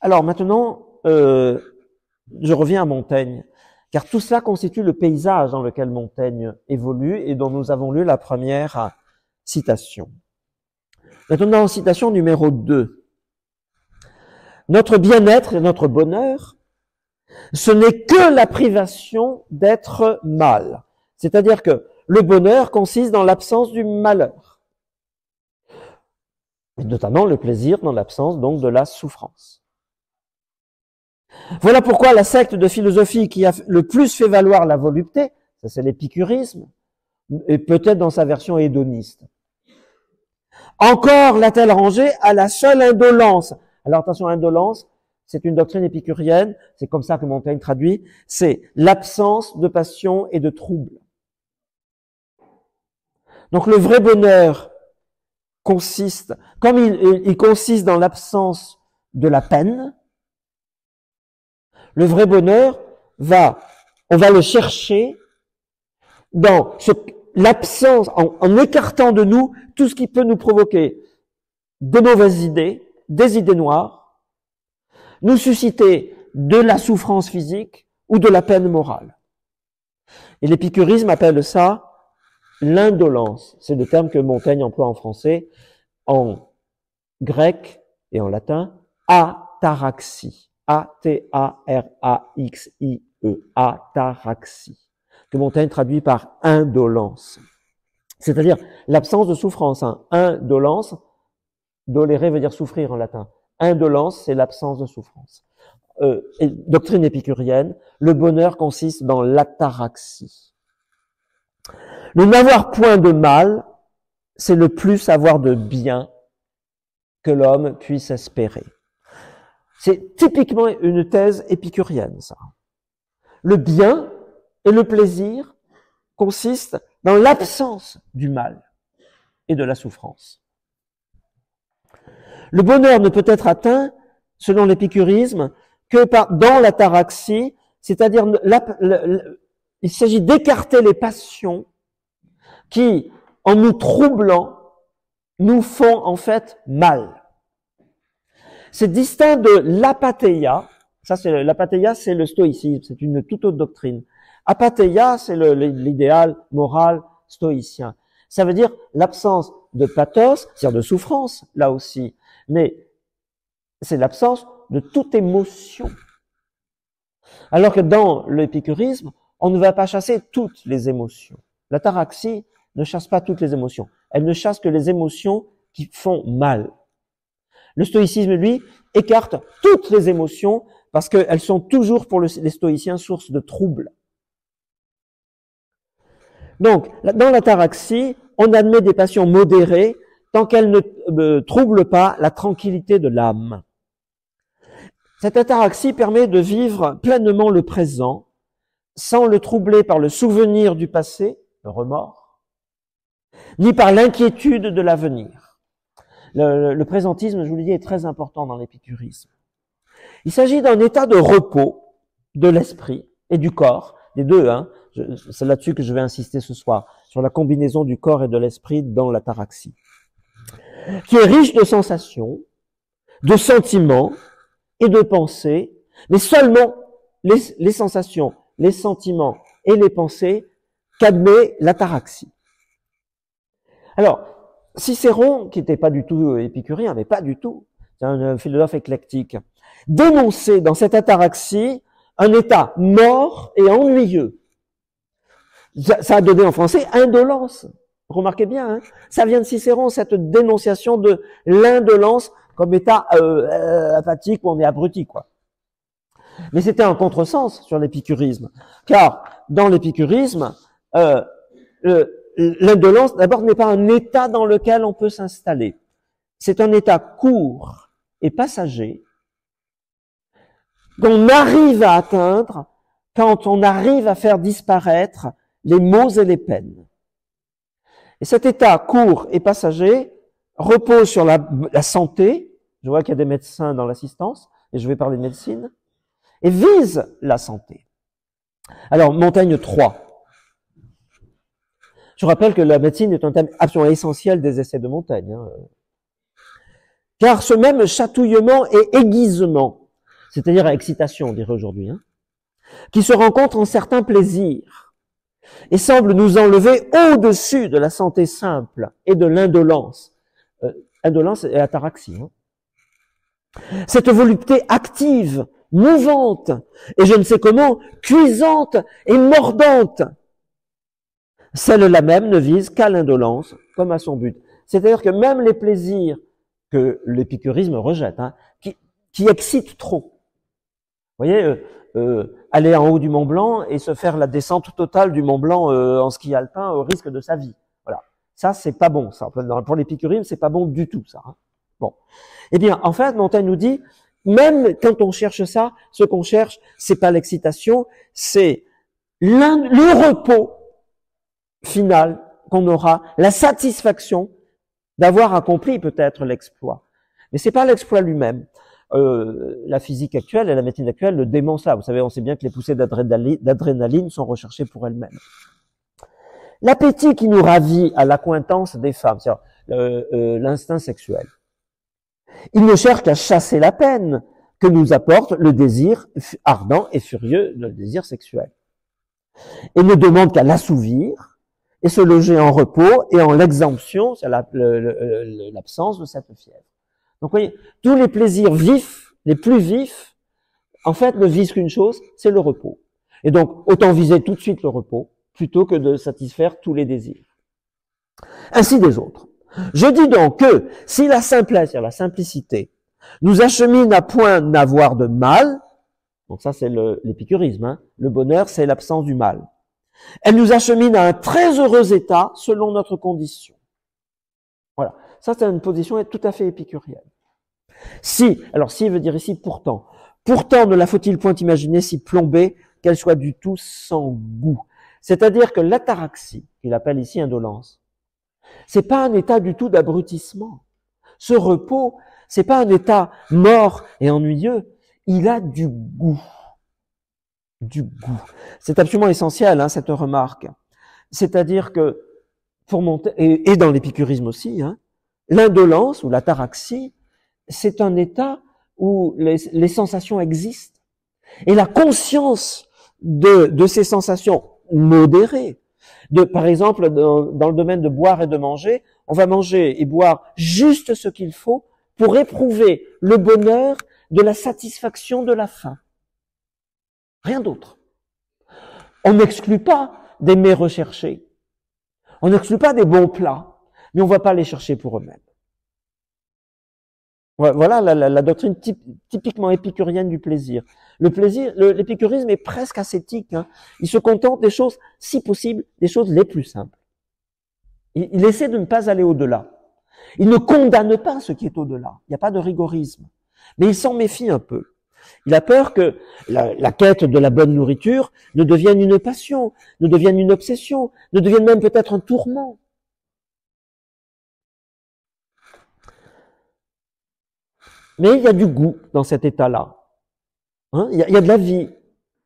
Alors maintenant, je reviens à Montaigne, car tout cela constitue le paysage dans lequel Montaigne évolue et dont nous avons lu la première citation. Maintenant, citation numéro 2. Notre bien-être et notre bonheur, ce n'est que la privation d'être mal. C'est-à-dire que le bonheur consiste dans l'absence du malheur. Et notamment le plaisir dans l'absence donc de la souffrance. Voilà pourquoi la secte de philosophie qui a le plus fait valoir la volupté, ça c'est l'épicurisme, et peut-être dans sa version hédoniste. Encore l'a-t-elle rangée à la seule indolence. Alors attention, indolence, c'est une doctrine épicurienne, c'est comme ça que Montaigne traduit, c'est l'absence de passion et de trouble. Donc le vrai bonheur consiste, comme il consiste dans l'absence de la peine, le vrai bonheur on va le chercher dans l'absence, en écartant de nous tout ce qui peut nous provoquer de mauvaises idées, des idées noires, nous susciter de la souffrance physique ou de la peine morale. Et l'épicurisme appelle ça l'indolence. C'est le terme que Montaigne emploie en français, en grec et en latin, ataraxie. A-T-A-R-A-X-I-E, ataraxie, que Montaigne traduit par indolence. C'est-à-dire l'absence de souffrance. Indolence, dolere veut dire souffrir en latin. Indolence, c'est l'absence de souffrance. Doctrine épicurienne, le bonheur consiste dans l'ataraxie. Le n'avoir point de mal, c'est le plus avoir de bien que l'homme puisse espérer. C'est typiquement une thèse épicurienne, ça. Le bien et le plaisir consistent dans l'absence du mal et de la souffrance. Le bonheur ne peut être atteint, selon l'épicurisme, que dans l'ataraxie, c'est-à-dire il s'agit d'écarter les passions qui, en nous troublant, nous font en fait mal. C'est distinct de l'apatheia. L'apatheia, c'est le stoïcisme, c'est une toute autre doctrine. Apatheia, c'est l'idéal moral stoïcien. Ça veut dire l'absence de pathos, c'est-à-dire de souffrance, là aussi. Mais c'est l'absence de toute émotion. Alors que dans l'épicurisme, on ne va pas chasser toutes les émotions. L'ataraxie ne chasse pas toutes les émotions. Elle ne chasse que les émotions qui font mal. Le stoïcisme, lui, écarte toutes les émotions parce qu'elles sont toujours pour les stoïciens source de troubles. Donc, dans l'ataraxie, on admet des passions modérées tant qu'elles ne troublent pas la tranquillité de l'âme. Cette ataraxie permet de vivre pleinement le présent sans le troubler par le souvenir du passé, le remords, ni par l'inquiétude de l'avenir. Le présentisme, je vous l'ai dit, est très important dans l'épicurisme. Il s'agit d'un état de repos de l'esprit et du corps, des deux, hein. C'est là-dessus que je vais insister ce soir, sur la combinaison du corps et de l'esprit dans l'ataraxie, qui est riche de sensations, de sentiments et de pensées, mais seulement les sensations, les sentiments et les pensées qu'admet l'ataraxie. Alors, Cicéron, qui n'était pas du tout épicurien, mais pas du tout, c'est un philosophe éclectique, dénonçait dans cette ataraxie un état mort et ennuyeux. Ça a donné en français indolence. Remarquez bien, hein, ça vient de Cicéron, cette dénonciation de l'indolence comme état apathique où on est abruti, quoi. Mais c'était un contresens sur l'épicurisme, car dans l'épicurisme, l'indolence, d'abord, n'est pas un état dans lequel on peut s'installer. C'est un état court et passager qu'on arrive à atteindre quand on arrive à faire disparaître les maux et les peines. Et cet état court et passager repose sur la santé. Je vois qu'il y a des médecins dans l'assistance, et je vais parler de médecine, et vise la santé. Alors, Montaigne 3. Je rappelle que la médecine est un thème absolument essentiel des essais de Montaigne. Hein. Car ce même chatouillement et aiguisement, c'est-à-dire excitation, on dirait aujourd'hui, hein, qui se rencontre en certains plaisirs, et semble nous enlever au-dessus de la santé simple et de l'indolence. Indolence et ataraxie. Hein. Cette volupté active, mouvante, et je ne sais comment, cuisante et mordante, celle-là même ne vise qu'à l'indolence, comme à son but. C'est-à-dire que même les plaisirs que l'épicurisme rejette, hein, qui excitent trop. Vous voyez, aller en haut du Mont Blanc et se faire la descente totale du Mont Blanc en ski alpin au risque de sa vie. Voilà. Ça, c'est pas bon, ça. Pour l'épicurisme, c'est pas bon du tout, ça. Hein. Bon. Eh bien, en fait, Montaigne nous dit, même quand on cherche ça, ce qu'on cherche, c'est pas l'excitation, c'est le repos final qu'on aura, la satisfaction d'avoir accompli peut-être l'exploit. Mais c'est pas l'exploit lui-même. La physique actuelle et la médecine actuelle le dément ça. Vous savez, on sait bien que les poussées d'adrénaline sont recherchées pour elles-mêmes. L'appétit qui nous ravit à l'accointance des femmes, c'est-à-dire l'instinct sexuel, il ne cherche qu'à chasser la peine que nous apporte le désir ardent et furieux, le désir sexuel. Et ne demande qu'à l'assouvir et se loger en repos et en l'exemption, c'est l'absence de cette fièvre. Donc, vous voyez, tous les plaisirs vifs, les plus vifs, en fait, ne visent qu'une chose, c'est le repos. Et donc, autant viser tout de suite le repos, plutôt que de satisfaire tous les désirs. Ainsi des autres. Je dis donc que, si la simplesse, c'est-à-dire la simplicité, nous achemine à point n'avoir de mal, donc ça c'est l'épicurisme, hein, le bonheur c'est l'absence du mal, elle nous achemine à un très heureux état selon notre condition. Voilà. Ça, c'est une position tout à fait épicurienne. Si, alors si veut dire ici pourtant ne la faut-il point imaginer si plombée qu'elle soit du tout sans goût. C'est-à-dire que l'ataraxie, qu'il appelle ici indolence, c'est pas un état du tout d'abrutissement. Ce repos, c'est pas un état mort et ennuyeux, il a du goût. Du goût. C'est absolument essentiel, hein, cette remarque. C'est-à-dire que, pour monter, et dans l'épicurisme aussi, hein, l'indolence ou l'ataraxie, c'est un état où les sensations existent. Et la conscience de ces sensations modérées, par exemple, dans le domaine de boire et de manger, on va manger et boire juste ce qu'il faut pour éprouver le bonheur de la satisfaction de la faim. Rien d'autre. On n'exclut pas des mets recherchés. On n'exclut pas des bons plats, mais on ne va pas les chercher pour eux-mêmes. Voilà la doctrine typiquement épicurienne du plaisir. Le plaisir, l'épicurisme est presque ascétique. Hein. Il se contente des choses, si possible, des choses les plus simples. Il essaie de ne pas aller au-delà. Il ne condamne pas ce qui est au-delà. Il n'y a pas de rigorisme. Mais il s'en méfie un peu. Il a peur que la quête de la bonne nourriture ne devienne une passion, ne devienne une obsession, ne devienne même peut-être un tourment. Mais il y a du goût dans cet état-là. Hein, il y a de la vie,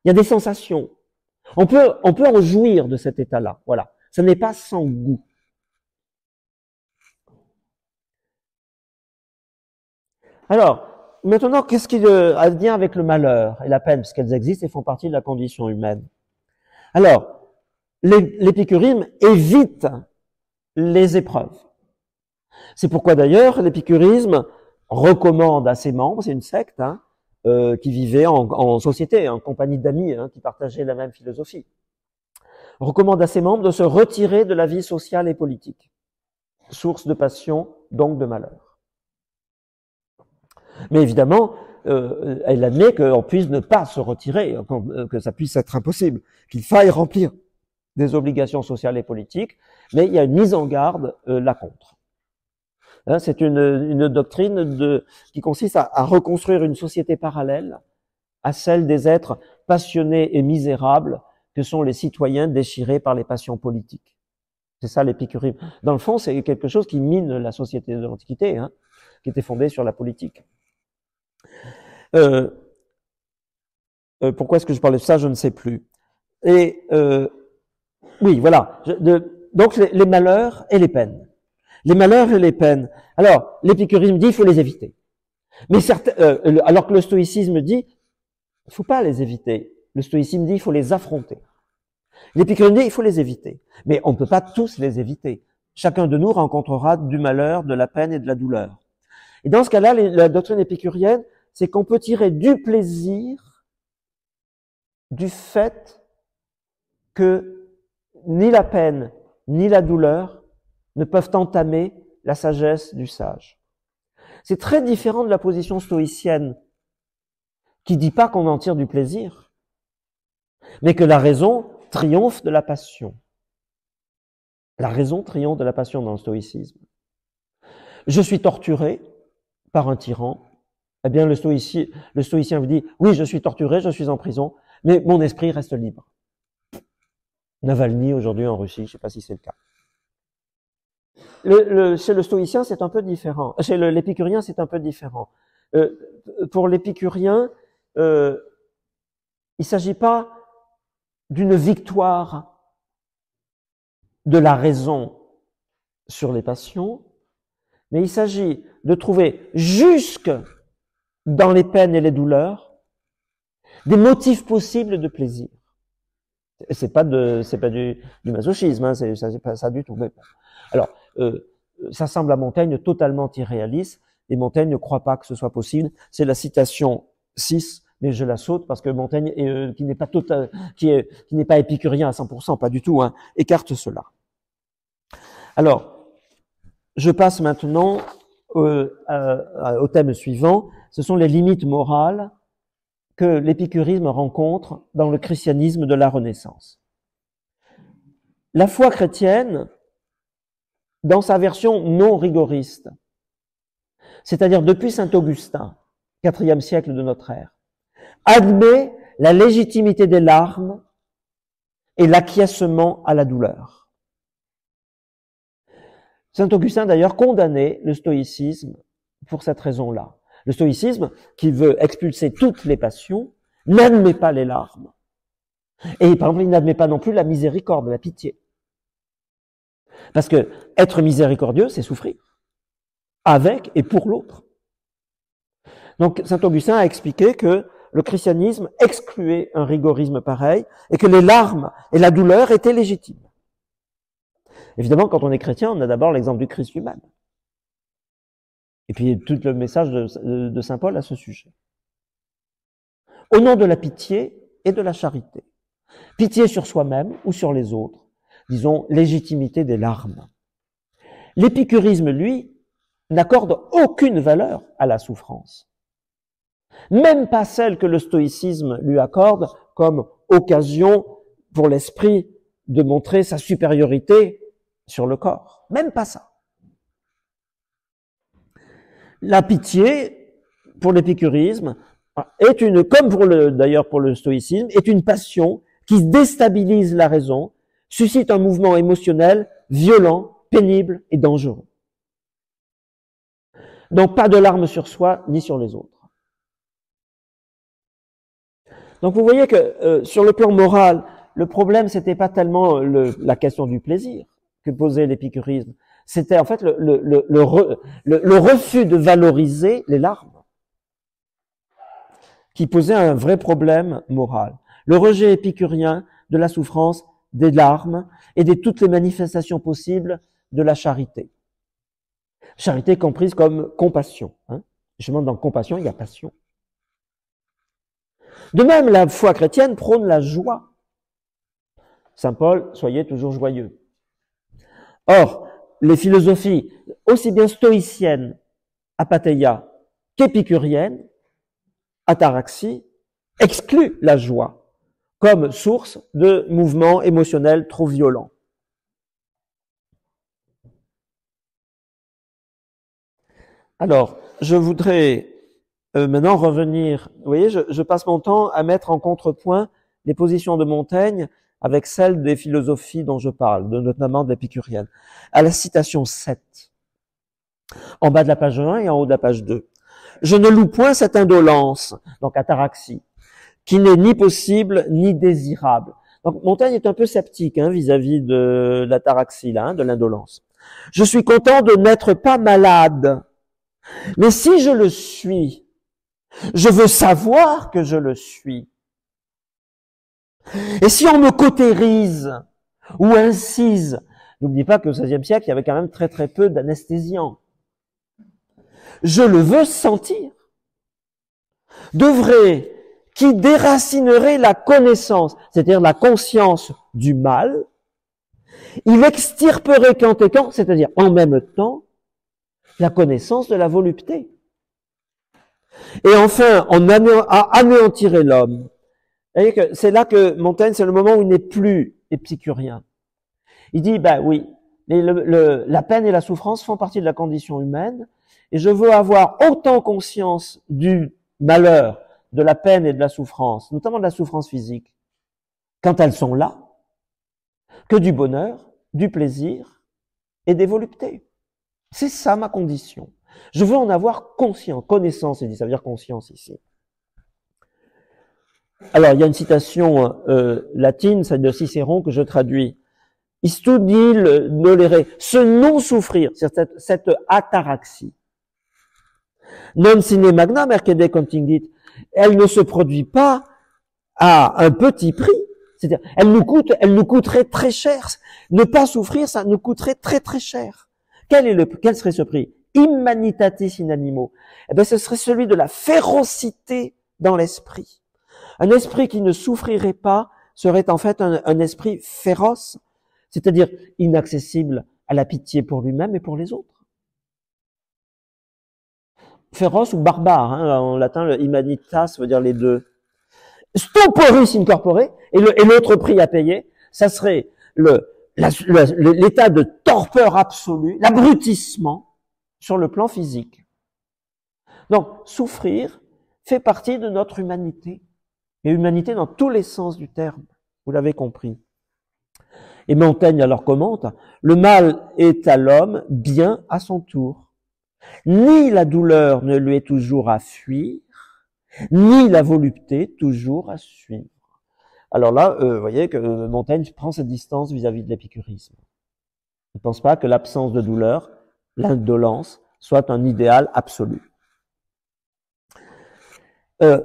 il y a des sensations. On peut en jouir de cet état-là. Voilà. Ça n'est pas sans goût. Alors, maintenant, qu'est-ce qui a à dire avec le malheur et la peine, puisqu'elles existent et font partie de la condition humaine? Alors, l'épicurisme évite les épreuves. C'est pourquoi d'ailleurs l'épicurisme recommande à ses membres, c'est une secte hein, qui vivait en société, en compagnie d'amis hein, qui partageaient la même philosophie, recommande à ses membres de se retirer de la vie sociale et politique, source de passion, donc de malheur. Mais évidemment, elle admet qu'on puisse ne pas se retirer, que ça puisse être impossible, qu'il faille remplir des obligations sociales et politiques, mais il y a une mise en garde là contre. Hein, c'est une doctrine qui consiste à reconstruire une société parallèle à celle des êtres passionnés et misérables que sont les citoyens déchirés par les passions politiques. C'est ça l'épicurisme. Dans le fond, c'est quelque chose qui mine la société de l'Antiquité, hein, qui était fondée sur la politique. Pourquoi est-ce que je parlais de ça? Je ne sais plus. Et oui, voilà. Donc les malheurs et les peines. Les malheurs et les peines. Alors, l'épicurisme dit il faut les éviter. Mais certains, alors que le stoïcisme dit il faut pas les éviter. Le stoïcisme dit il faut les affronter. L'épicurisme dit il faut les éviter. Mais on ne peut pas tous les éviter. Chacun de nous rencontrera du malheur, de la peine et de la douleur. Et dans ce cas-là, la doctrine épicurienne, c'est qu'on peut tirer du plaisir du fait que ni la peine ni la douleur ne peuvent entamer la sagesse du sage. C'est très différent de la position stoïcienne qui dit pas qu'on en tire du plaisir, mais que la raison triomphe de la passion. La raison triomphe de la passion dans le stoïcisme. Je suis torturé par un tyran. Eh bien, le stoïcien vous dit, oui, je suis torturé, je suis en prison, mais mon esprit reste libre. Navalny, aujourd'hui, en Russie, je ne sais pas si c'est le cas. Chez le stoïcien, c'est un peu différent. Chez l'épicurien, c'est un peu différent. Pour l'épicurien, il ne s'agit pas d'une victoire de la raison sur les passions, mais il s'agit de trouver jusque dans les peines et les douleurs des motifs possibles de plaisir. C'est pas du masochisme, hein, c'est pas ça du tout. Mais bon. Alors, ça semble à Montaigne totalement irréaliste, et Montaigne ne croit pas que ce soit possible. C'est la citation 6, mais je la saute parce que Montaigne, qui n'est pas épicurien à 100%, pas du tout, hein, écarte cela. Alors, je passe maintenant au thème suivant. Ce sont les limites morales que l'épicurisme rencontre dans le christianisme de la Renaissance. La foi chrétienne, dans sa version non rigoriste, c'est-à-dire depuis saint Augustin, 4e siècle de notre ère, admet la légitimité des larmes et l'acquiescement à la douleur. Saint Augustin, d'ailleurs, condamnait le stoïcisme pour cette raison-là. Le stoïcisme, qui veut expulser toutes les passions, n'admet pas les larmes. Et par exemple, il n'admet pas non plus la miséricorde, la pitié. Parce que être miséricordieux, c'est souffrir. Avec et pour l'autre. Donc, saint Augustin a expliqué que le christianisme excluait un rigorisme pareil et que les larmes et la douleur étaient légitimes. Évidemment, quand on est chrétien, on a d'abord l'exemple du Christ lui-même. Et puis tout le message de saint Paul à ce sujet. Au nom de la pitié et de la charité. Pitié sur soi-même ou sur les autres. Disons, légitimité des larmes. L'épicurisme, lui, n'accorde aucune valeur à la souffrance. Même pas celle que le stoïcisme lui accorde comme occasion pour l'esprit de montrer sa supériorité sur le corps. Même pas ça. La pitié, pour l'épicurisme, est d'ailleurs pour le stoïcisme, est une passion qui déstabilise la raison, suscite un mouvement émotionnel violent, pénible et dangereux. Donc pas de larmes sur soi ni sur les autres. Donc vous voyez que sur le plan moral, le problème c'était pas tellement la question du plaisir que posait l'épicurisme, c'était en fait le refus de valoriser les larmes qui posait un vrai problème moral. Le rejet épicurien de la souffrance, des larmes et de toutes les manifestations possibles de la charité. Charité comprise comme compassion. Justement, dans compassion, il y a passion. De même, la foi chrétienne prône la joie. Saint Paul, soyez toujours joyeux. Or, les philosophies, aussi bien stoïciennes, apathéia, qu'épicuriennes, ataraxie, excluent la joie comme source de mouvements émotionnels trop violents. Alors, je voudrais maintenant revenir, vous voyez, je passe mon temps à mettre en contrepoint les positions de Montaigne avec celles des philosophies dont je parle, notamment de l'épicurienne. À la citation 7, en bas de la page 1 et en haut de la page 2. Je ne loue point cette indolence, donc ataraxie, qui n'est ni possible ni désirable. Donc Montaigne est un peu sceptique vis-à-vis de l'ataraxie, de l'indolence. Je suis content de n'être pas malade, mais si je le suis, je veux savoir que je le suis. Et si on me cautérise ou incise, n'oubliez pas qu'au XVIe siècle, il y avait quand même très très peu d'anesthésiants. Je le veux sentir. De vrai, qui déracinerait la connaissance, c'est-à-dire la conscience du mal, il extirperait quand et quand, c'est-à-dire en même temps, la connaissance de la volupté. Et enfin, on anéantirait l'homme. C'est là que Montaigne, c'est le moment où il n'est plus épicurien. Il dit, oui, la peine et la souffrance font partie de la condition humaine, et je veux avoir autant conscience du malheur, de la peine et de la souffrance, notamment de la souffrance physique, quand elles sont là, que du bonheur, du plaisir et des voluptés. C'est ça ma condition. Je veux en avoir conscience, connaissance, il dit, ça veut dire conscience ici. Alors, il y a une citation latine, celle de Cicéron, que je traduis. Istudil nolere, ce non-souffrir, cette ataraxie. Non sine magna mercede contingit, elle ne se produit pas à un petit prix, c'est-à-dire elle nous coûterait très cher. Ne pas souffrir, ça nous coûterait très très cher. Quel serait ce prix? Immanitatis in animo. Ce serait celui de la férocité dans l'esprit. Un esprit qui ne souffrirait pas serait en fait un esprit féroce, c'est-à-dire inaccessible à la pitié pour lui-même et pour les autres. Féroce ou barbare, en latin, le immanitas veut dire les deux. Stuporis incorpore, et l'autre prix à payer, ça serait l'état de torpeur absolue, l'abrutissement sur le plan physique. Donc, souffrir fait partie de notre humanité, et humanité dans tous les sens du terme, vous l'avez compris. Et Montaigne alors commente, le mal est à l'homme bien à son tour. Ni la douleur ne lui est toujours à fuir, ni la volupté toujours à suivre. Alors là, vous voyez que Montaigne prend cette distance vis-à-vis de l'épicurisme. Il ne pense pas que l'absence de douleur, l'indolence, soit un idéal absolu. Là,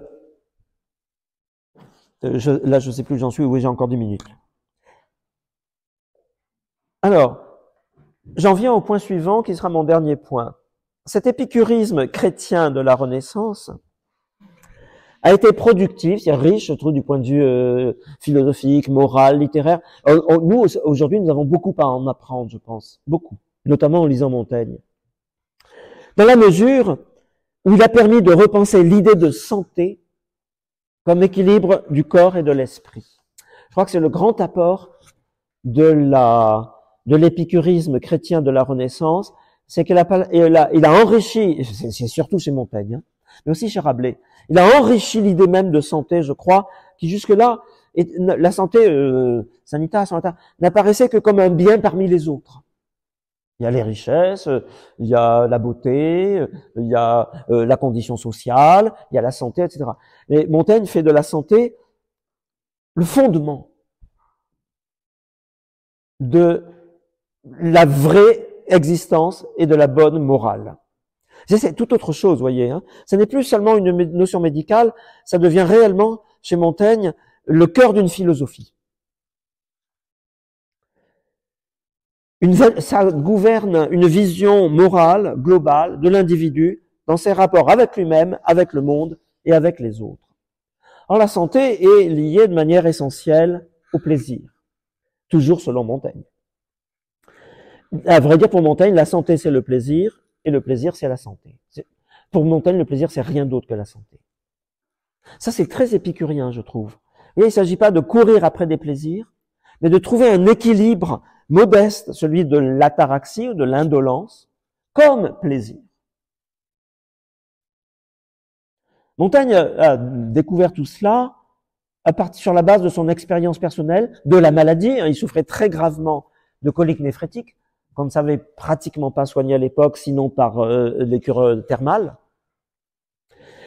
je ne sais plus où j'en suis, oui, j'ai encore 10 minutes. Alors, j'en viens au point suivant qui sera mon dernier point. Cet épicurisme chrétien de la Renaissance a été productif, c'est riche, je trouve, du point de vue philosophique, moral, littéraire. Nous, aujourd'hui, nous avons beaucoup à en apprendre, je pense. Beaucoup. Notamment en lisant Montaigne. Dans la mesure où il a permis de repenser l'idée de santé comme équilibre du corps et de l'esprit. Je crois que c'est le grand apport de l'épicurisme chrétien de la Renaissance, c'est qu'il a enrichi, c'est surtout chez Montaigne, mais aussi chez Rabelais, il a enrichi l'idée même de santé, je crois, qui jusque-là, la santé sanitaire n'apparaissait que comme un bien parmi les autres. Il y a les richesses, il y a la beauté, il y a la condition sociale, il y a la santé, etc. Et Montaigne fait de la santé le fondement de la vraie existence et de la bonne morale. C'est tout autre chose, voyez. Hein. Ce n'est plus seulement une notion médicale, ça devient réellement, chez Montaigne, le cœur d'une philosophie. Ça gouverne une vision morale, globale, de l'individu dans ses rapports avec lui-même, avec le monde et avec les autres. Alors la santé est liée de manière essentielle au plaisir, toujours selon Montaigne. À vrai dire, pour Montaigne, la santé c'est le plaisir et le plaisir c'est la santé. Pour Montaigne, le plaisir c'est rien d'autre que la santé. Ça c'est très épicurien, je trouve. Et il ne s'agit pas de courir après des plaisirs, mais de trouver un équilibre modeste, celui de l'ataraxie ou de l'indolence, comme plaisir. Montaigne a découvert tout cela sur la base de son expérience personnelle de la maladie. Il souffrait très gravement de coliques néphrétiques, qu'on ne savait pratiquement pas soigner à l'époque, sinon par les cures thermales,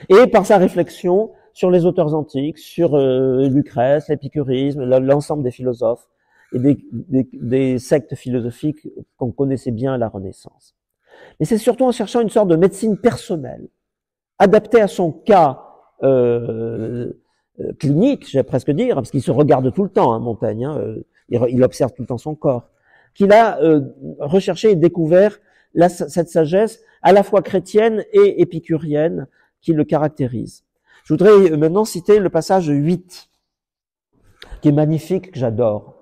et par sa réflexion sur les auteurs antiques, sur Lucrèce, l'épicurisme, l'ensemble des philosophes et des sectes philosophiques qu'on connaissait bien à la Renaissance. Mais c'est surtout en cherchant une sorte de médecine personnelle, adaptée à son cas clinique, j'ai presque dire, parce qu'il se regarde tout le temps, hein, Montaigne, hein, il observe tout le temps son corps, qu'il a recherché et découvert cette sagesse à la fois chrétienne et épicurienne qui le caractérise. Je voudrais maintenant citer le passage 8, qui est magnifique, que j'adore.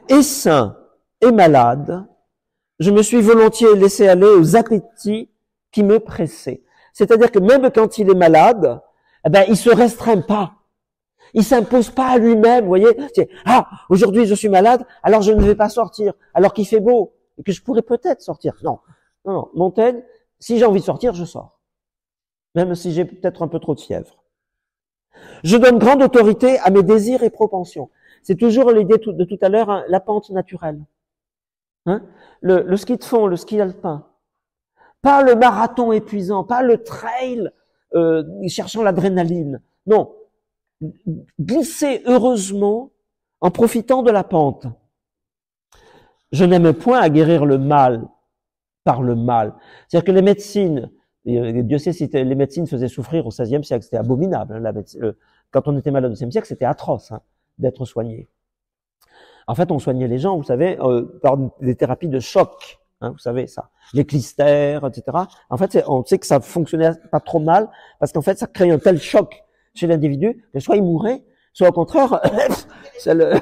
Et sain et malade, je me suis volontiers laissé aller aux appétits qui me pressaient. C'est-à-dire que même quand il est malade, eh ben, il se restreint pas. Il s'impose pas à lui-même, vous voyez. C'est, aujourd'hui je suis malade, alors je ne vais pas sortir, alors qu'il fait beau, et que je pourrais peut-être sortir. Non. Montaigne, si j'ai envie de sortir, je sors. Même si j'ai peut-être un peu trop de fièvre. Je donne grande autorité à mes désirs et propensions. C'est toujours l'idée de tout à l'heure, hein, la pente naturelle. Hein, le ski de fond, le ski alpin. Pas le marathon épuisant, pas le trail cherchant l'adrénaline. Non. Glisser heureusement en profitant de la pente. Je n'aime point à guérir le mal par le mal. C'est-à-dire que les médecines, Dieu sait si les médecines faisaient souffrir au XVIe siècle, c'était abominable. Hein, quand on était malade au XVIe siècle, c'était atroce hein, d'être soigné. En fait, on soignait les gens, vous savez, par des thérapies de choc. Hein, vous savez ça, les clistères, etc. En fait, on sait que ça fonctionnait pas trop mal parce qu'en fait, ça crée un tel choc chez l'individu que soit il mourait, soit au contraire, ça le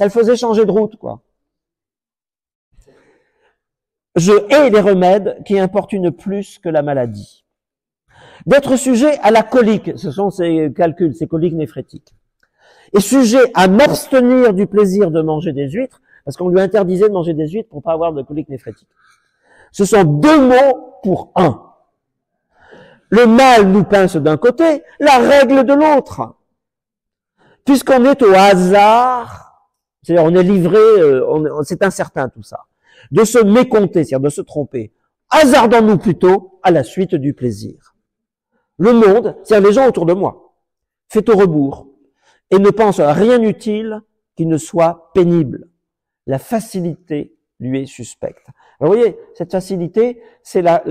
faisait changer de route, quoi. Je hais les remèdes qui importunent plus que la maladie. D'être sujet à la colique, ce sont ces calculs, ces coliques néphrétiques, et sujet à m'abstenir du plaisir de manger des huîtres, parce qu'on lui interdisait de manger des huîtres pour pas avoir de colique néphrétique. Ce sont deux mots pour un. Le mal nous pince d'un côté, la règle de l'autre. Puisqu'on est au hasard, c'est-à-dire on est livré, c'est incertain tout ça, de se mécompter, c'est-à-dire de se tromper. Hasardons-nous plutôt à la suite du plaisir. Le monde, c'est-à-dire les gens autour de moi, fait au rebours et ne pense à rien utile qui ne soit pénible. La facilité lui est suspecte. Alors, vous voyez, cette facilité, c'est la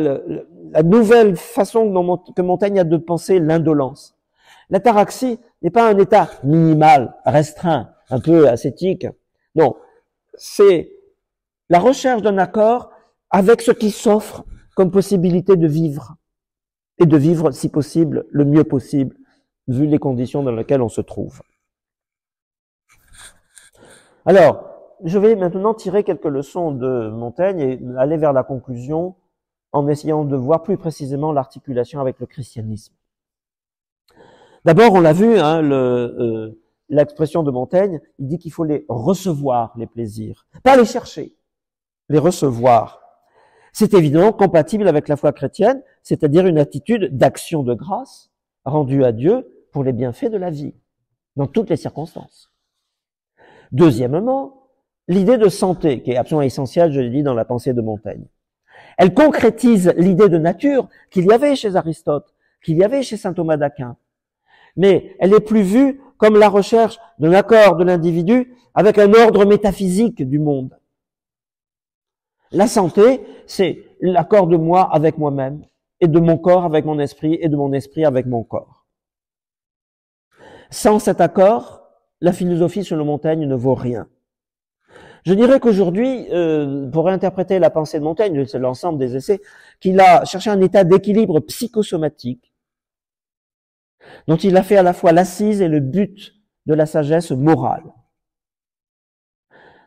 nouvelle façon que Montaigne a de penser l'indolence. L'ataraxie n'est pas un état minimal, restreint, un peu ascétique. Non, c'est la recherche d'un accord avec ce qui s'offre comme possibilité de vivre. Et de vivre, si possible, le mieux possible, vu les conditions dans lesquelles on se trouve. Alors, je vais maintenant tirer quelques leçons de Montaigne et aller vers la conclusion en essayant de voir plus précisément l'articulation avec le christianisme. D'abord, on l'a vu, hein, l'expression de Montaigne, il dit qu'il faut les recevoir, les plaisirs. Pas les chercher, les recevoir. C'est évidemment compatible avec la foi chrétienne, c'est-à-dire une attitude d'action de grâce rendue à Dieu pour les bienfaits de la vie, dans toutes les circonstances. Deuxièmement, l'idée de santé, qui est absolument essentielle, je l'ai dit, dans la pensée de Montaigne. Elle concrétise l'idée de nature qu'il y avait chez Aristote, qu'il y avait chez saint Thomas d'Aquin. Mais elle est plus vue comme la recherche d'un accord de l'individu avec un ordre métaphysique du monde. La santé, c'est l'accord de moi avec moi-même, et de mon corps avec mon esprit, et de mon esprit avec mon corps. Sans cet accord, la philosophie, selon Montaigne, ne vaut rien. Je dirais qu'aujourd'hui, pour réinterpréter la pensée de Montaigne, c'est l'ensemble des essais, qu'il a cherché un état d'équilibre psychosomatique, dont il a fait à la fois l'assise et le but de la sagesse morale.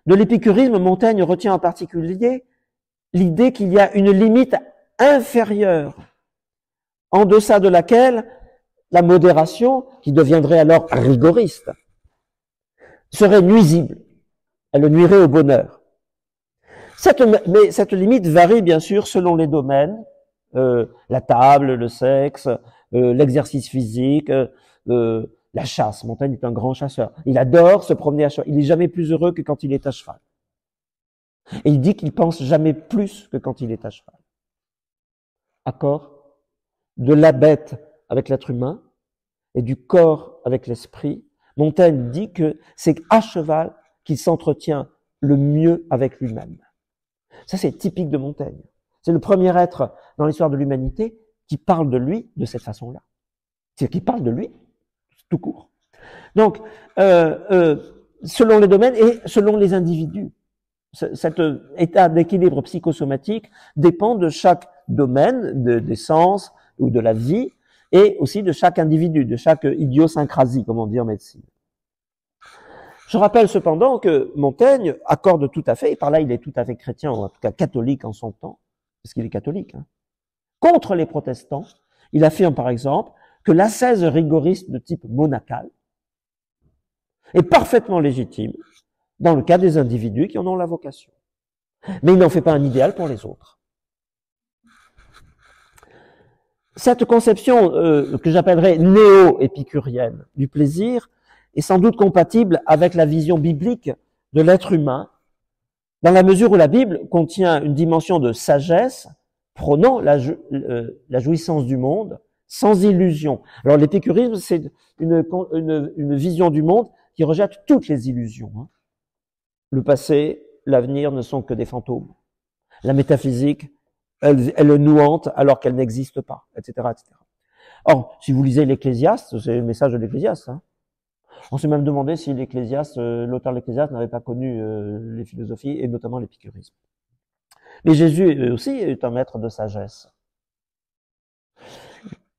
De l'épicurisme, Montaigne retient en particulier l'idée qu'il y a une limite inférieure, en deçà de laquelle la modération, qui deviendrait alors rigoriste, serait nuisible. Elle nuirait au bonheur. Mais cette limite varie bien sûr selon les domaines, la table, le sexe, l'exercice physique, la chasse. Montaigne est un grand chasseur. Il adore se promener à cheval. Il n'est jamais plus heureux que quand il est à cheval. Et il dit qu'il pense jamais plus que quand il est à cheval. Accord de la bête avec l'être humain et du corps avec l'esprit. Montaigne dit que c'est à cheval qu'il s'entretient le mieux avec lui-même. Ça, c'est typique de Montaigne. C'est le premier être dans l'histoire de l'humanité qui parle de lui de cette façon-là. C'est-à-dire qu'il parle de lui tout court. Donc, selon les domaines et selon les individus, cet état d'équilibre psychosomatique dépend de chaque domaine, des sens ou de la vie, et aussi de chaque individu, de chaque idiosyncrasie, comme on dit en médecine. Je rappelle cependant que Montaigne accorde tout à fait, et par là il est tout à fait chrétien, ou en tout cas catholique en son temps, parce qu'il est catholique, contre les protestants. Il affirme par exemple que l'ascèse rigoriste de type monacal est parfaitement légitime dans le cas des individus qui en ont la vocation. Mais il n'en fait pas un idéal pour les autres. Cette conception que j'appellerais néo-épicurienne du plaisir est sans doute compatible avec la vision biblique de l'être humain, dans la mesure où la Bible contient une dimension de sagesse prônant la jouissance du monde sans illusion. Alors l'épicurisme, c'est une vision du monde qui rejette toutes les illusions. Le passé, l'avenir ne sont que des fantômes. La métaphysique, elle nous hante alors qu'elle n'existe pas, etc., etc. Or, si vous lisez l'Ecclésiaste, c'est le message de l'Ecclésiaste. On s'est même demandé si l'auteur de l'Ecclésiaste n'avait pas connu les philosophies, et notamment l'épicurisme. Mais Jésus aussi est un maître de sagesse.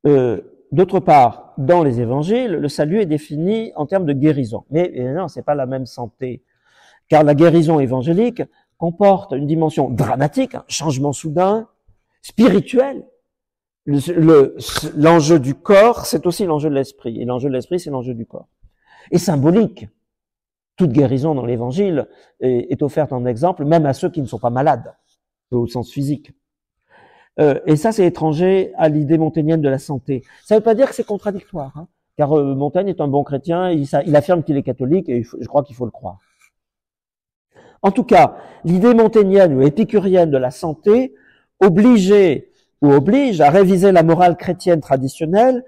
D'autre part, dans les évangiles, le salut est défini en termes de guérison. Mais non, c'est pas la même santé. Car la guérison évangélique comporte une dimension dramatique, un changement soudain, spirituel. L'enjeu du corps, c'est aussi l'enjeu de l'esprit. Et l'enjeu de l'esprit, c'est l'enjeu du corps. Et symbolique. Toute guérison dans l'évangile est offerte en exemple, même à ceux qui ne sont pas malades, au sens physique. Et ça, c'est étranger à l'idée montaignienne de la santé. Ça ne veut pas dire que c'est contradictoire, car Montaigne est un bon chrétien, il affirme qu'il est catholique, et je crois qu'il faut le croire. En tout cas, l'idée montaignienne ou épicurienne de la santé oblige à réviser la morale chrétienne traditionnelle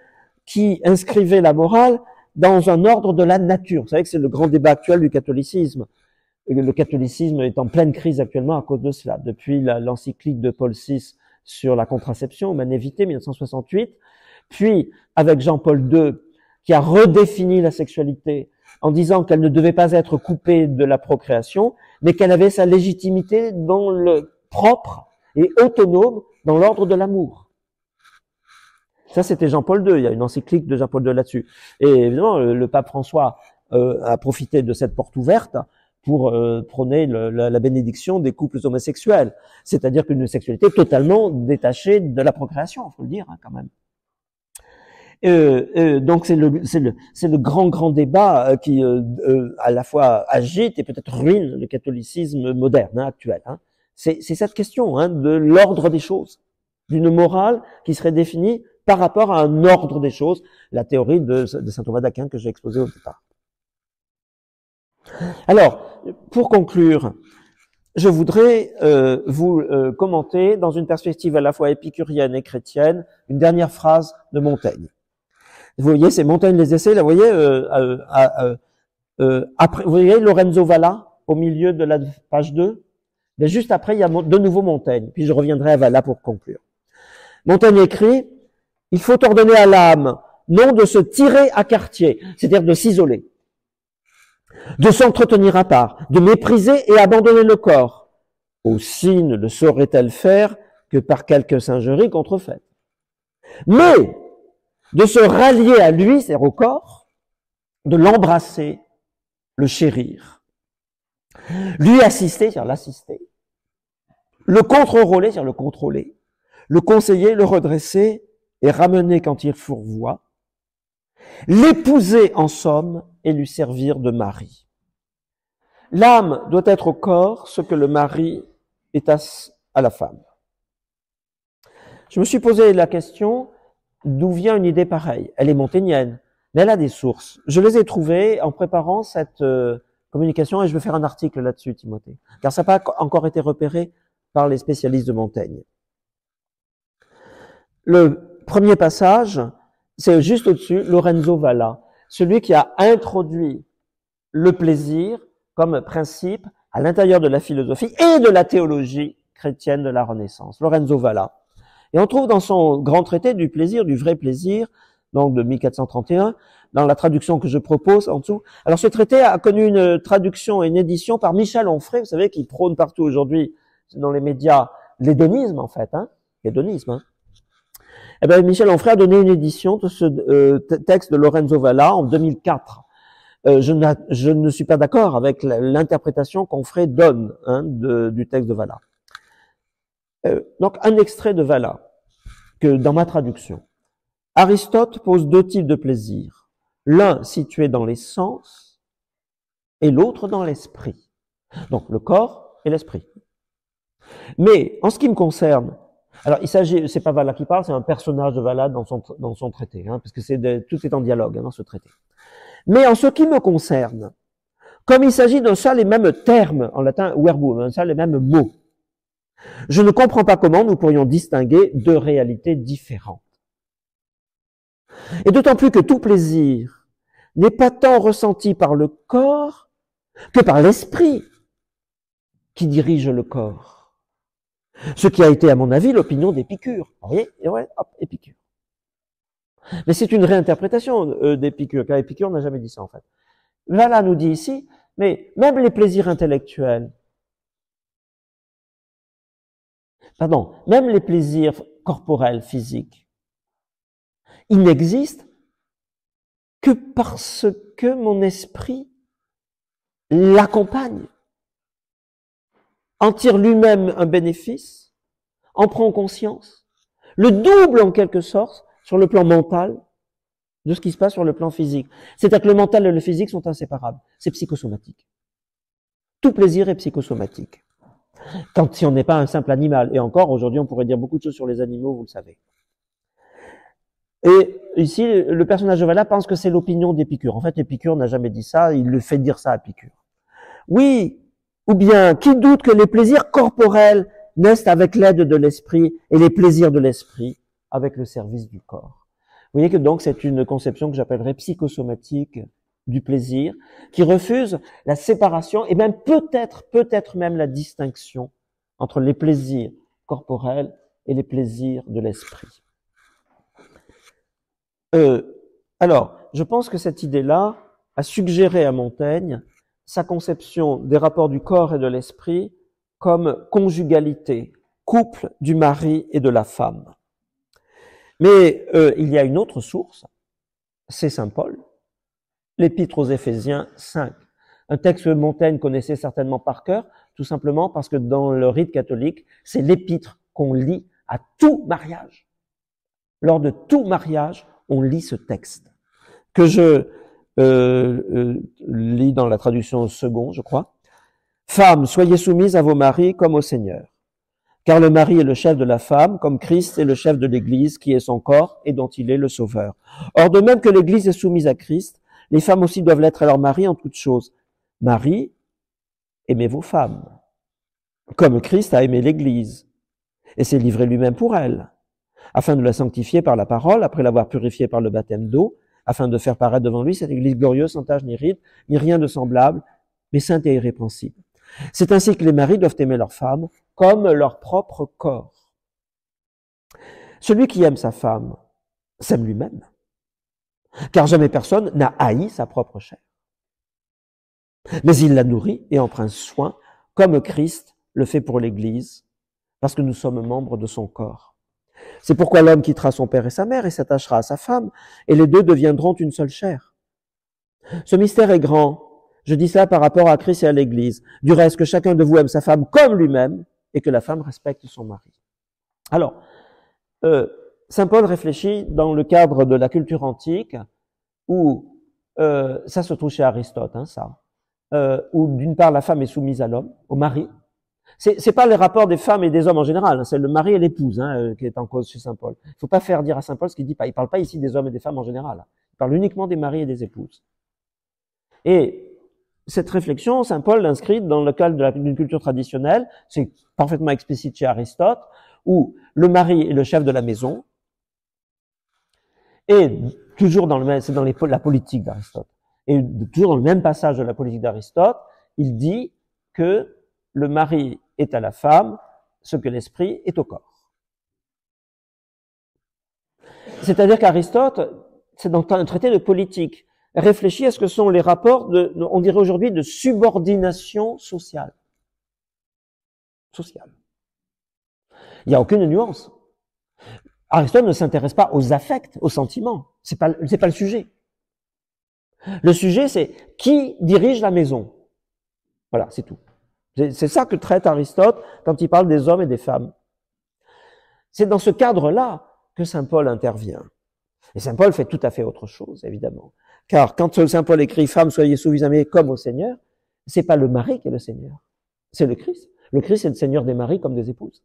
qui inscrivait la morale dans un ordre de la nature. Vous savez que c'est le grand débat actuel du catholicisme. Le catholicisme est en pleine crise actuellement à cause de cela. Depuis l'encyclique de Paul VI sur la contraception, Humanité, 1968, puis avec Jean-Paul II, qui a redéfini la sexualité en disant qu'elle ne devait pas être coupée de la procréation, mais qu'elle avait sa légitimité dans le propre et autonome dans l'ordre de l'amour. Ça, c'était Jean-Paul II. Il y a une encyclique de Jean-Paul II là-dessus. Et évidemment, le pape François a profité de cette porte ouverte pour prôner la bénédiction des couples homosexuels. C'est-à-dire qu'une sexualité totalement détachée de la procréation, il faut le dire quand même. Donc c'est le grand débat qui à la fois agite et peut-être ruine le catholicisme moderne actuel. C'est cette question de l'ordre des choses, d'une morale qui serait définie par rapport à un ordre des choses, la théorie de saint Thomas d'Aquin que j'ai exposée au départ. Alors, pour conclure, je voudrais vous commenter, dans une perspective à la fois épicurienne et chrétienne, une dernière phrase de Montaigne. Vous voyez, c'est Montaigne les Essais, là, vous voyez, après, vous voyez Lorenzo Valla, au milieu de la page 2. Mais juste après, il y a de nouveau Montaigne, puis je reviendrai à Valla pour conclure. Montaigne écrit, il faut ordonner à l'âme, non de se tirer à quartier, c'est-à-dire de s'isoler, de s'entretenir à part, de mépriser et abandonner le corps. Aussi ne le saurait-elle faire que par quelque singerie contrefaite. Mais de se rallier à lui, c'est-à-dire au corps, de l'embrasser, le chérir, lui assister, c'est-à-dire l'assister, le contre-rôler, c'est-à-dire le contrôler, le conseiller, le redresser et ramener quand il fourvoie, l'épouser en somme et lui servir de mari. L'âme doit être au corps ce que le mari est à la femme. Je me suis posé la question, d'où vient une idée pareille? Elle est montaignienne, mais elle a des sources. Je les ai trouvées en préparant cette communication et je vais faire un article là-dessus, Timothée, car ça n'a pas encore été repéré par les spécialistes de Montaigne. Le premier passage, c'est juste au-dessus, Lorenzo Valla, celui qui a introduit le plaisir comme principe à l'intérieur de la philosophie et de la théologie chrétienne de la Renaissance, Lorenzo Valla. Et on trouve dans son grand traité du plaisir, du vrai plaisir, donc de 1431, dans la traduction que je propose en dessous. Alors ce traité a connu une traduction et une édition par Michel Onfray, vous savez, qui prône partout aujourd'hui dans les médias l'hédonisme en fait, l'hédonisme. Eh bien, Michel Onfray a donné une édition de ce texte de Lorenzo Valla en 2004. Je ne suis pas d'accord avec l'interprétation qu'Onfray donne du texte de Valla. Donc, un extrait de Valla, que dans ma traduction. Aristote pose deux types de plaisir. L'un situé dans les sens et l'autre dans l'esprit. Donc, le corps et l'esprit. Mais, en ce qui me concerne, alors il s'agit, c'est pas Valla qui parle, c'est un personnage de Valla dans son traité, parce que tout est en dialogue dans ce traité. Mais en ce qui me concerne, comme il s'agit d'un seul et même terme, en latin verbum, un seul et même mot, je ne comprends pas comment nous pourrions distinguer deux réalités différentes. Et d'autant plus que tout plaisir n'est pas tant ressenti par le corps que par l'esprit qui dirige le corps. Ce qui a été, à mon avis, l'opinion d'Épicure. Vous voyez, et ouais, hop, Épicure. Mais c'est une réinterprétation d'Épicure, car Épicure n'a jamais dit ça, en fait. Valla nous dit ici, mais même les plaisirs intellectuels, même les plaisirs corporels, physiques, ils n'existent que parce que mon esprit l'accompagne, en tire lui-même un bénéfice, en prend conscience, le double en quelque sorte sur le plan mental de ce qui se passe sur le plan physique. C'est-à-dire que le mental et le physique sont inséparables. C'est psychosomatique. Tout plaisir est psychosomatique. Si on n'est pas un simple animal. Et encore, aujourd'hui, on pourrait dire beaucoup de choses sur les animaux, vous le savez. Et ici, le personnage de Valla pense que c'est l'opinion d'Épicure. En fait, Épicure n'a jamais dit ça, il le fait dire ça à Épicure. Oui, ou bien, qui doute que les plaisirs corporels naissent avec l'aide de l'esprit et les plaisirs de l'esprit avec le service du corps. Vous voyez que donc c'est une conception que j'appellerais psychosomatique du plaisir, qui refuse la séparation et même peut-être même la distinction entre les plaisirs corporels et les plaisirs de l'esprit. Alors, je pense que cette idée-là a suggéré à Montaigne sa conception des rapports du corps et de l'esprit comme conjugalité, couple du mari et de la femme. Mais il y a une autre source, c'est saint Paul, l'Épître aux Éphésiens 5. Un texte que Montaigne connaissait certainement par cœur, tout simplement parce que dans le rite catholique, c'est l'épître qu'on lit à tout mariage. Lors de tout mariage, on lit ce texte, que je lis dans la traduction second, je crois. « Femmes, soyez soumises à vos maris comme au Seigneur. Car le mari est le chef de la femme, comme Christ est le chef de l'Église, qui est son corps et dont il est le sauveur. Or, de même que l'Église est soumise à Christ, les femmes aussi doivent l'être à leur mari en toutes choses. Marie, aimez vos femmes, comme Christ a aimé l'Église, et s'est livré lui-même pour elle, afin de la sanctifier par la parole, après l'avoir purifiée par le baptême d'eau, afin de faire paraître devant lui cette Église glorieuse, sans tache ni ride, ni rien de semblable, mais sainte et irrépréhensible. C'est ainsi que les maris doivent aimer leurs femmes comme leur propre corps. Celui qui aime sa femme s'aime lui-même, car jamais personne n'a haï sa propre chair. Mais il la nourrit et en prend soin, comme Christ le fait pour l'Église, parce que nous sommes membres de son corps. C'est pourquoi l'homme quittera son père et sa mère et s'attachera à sa femme, et les deux deviendront une seule chair. Ce mystère est grand. Je dis cela par rapport à Christ et à l'Église. Du reste, que chacun de vous aime sa femme comme lui-même, et que la femme respecte son mari. Alors, Saint Paul réfléchit dans le cadre de la culture antique, où ça se trouve chez Aristote, où d'une part la femme est soumise à l'homme, au mari. C'est pas les rapports des femmes et des hommes en général, c'est le mari et l'épouse qui est en cause chez Saint Paul. Il ne faut pas faire dire à Saint Paul ce qu'il dit pas. Il parle pas ici des hommes et des femmes en général. Il parle uniquement des maris et des épouses. Et cette réflexion, Saint Paul l'inscrit dans le cadre d'une culture traditionnelle, c'est parfaitement explicite chez Aristote, où le mari est le chef de la maison, et toujours dans le même, c'est dans la politique d'Aristote. Et toujours dans le même passage de la politique d'Aristote, il dit que le mari est à la femme ce que l'esprit est au corps. C'est-à-dire qu'Aristote, c'est dans un traité de politique, réfléchit à ce que sont les rapports on dirait aujourd'hui, de subordination sociale. Sociale. Il n'y a aucune nuance. Aristote ne s'intéresse pas aux affects, aux sentiments. C'est pas le sujet. Le sujet, c'est qui dirige la maison. Voilà, c'est tout. C'est ça que traite Aristote quand il parle des hommes et des femmes. C'est dans ce cadre-là que Saint Paul intervient. Et Saint Paul fait tout à fait autre chose, évidemment. Car quand Saint Paul écrit « Femmes, soyez soumises à mes comme au Seigneur », c'est pas le mari qui est le Seigneur, c'est le Christ. Le Christ est le Seigneur des maris comme des épouses.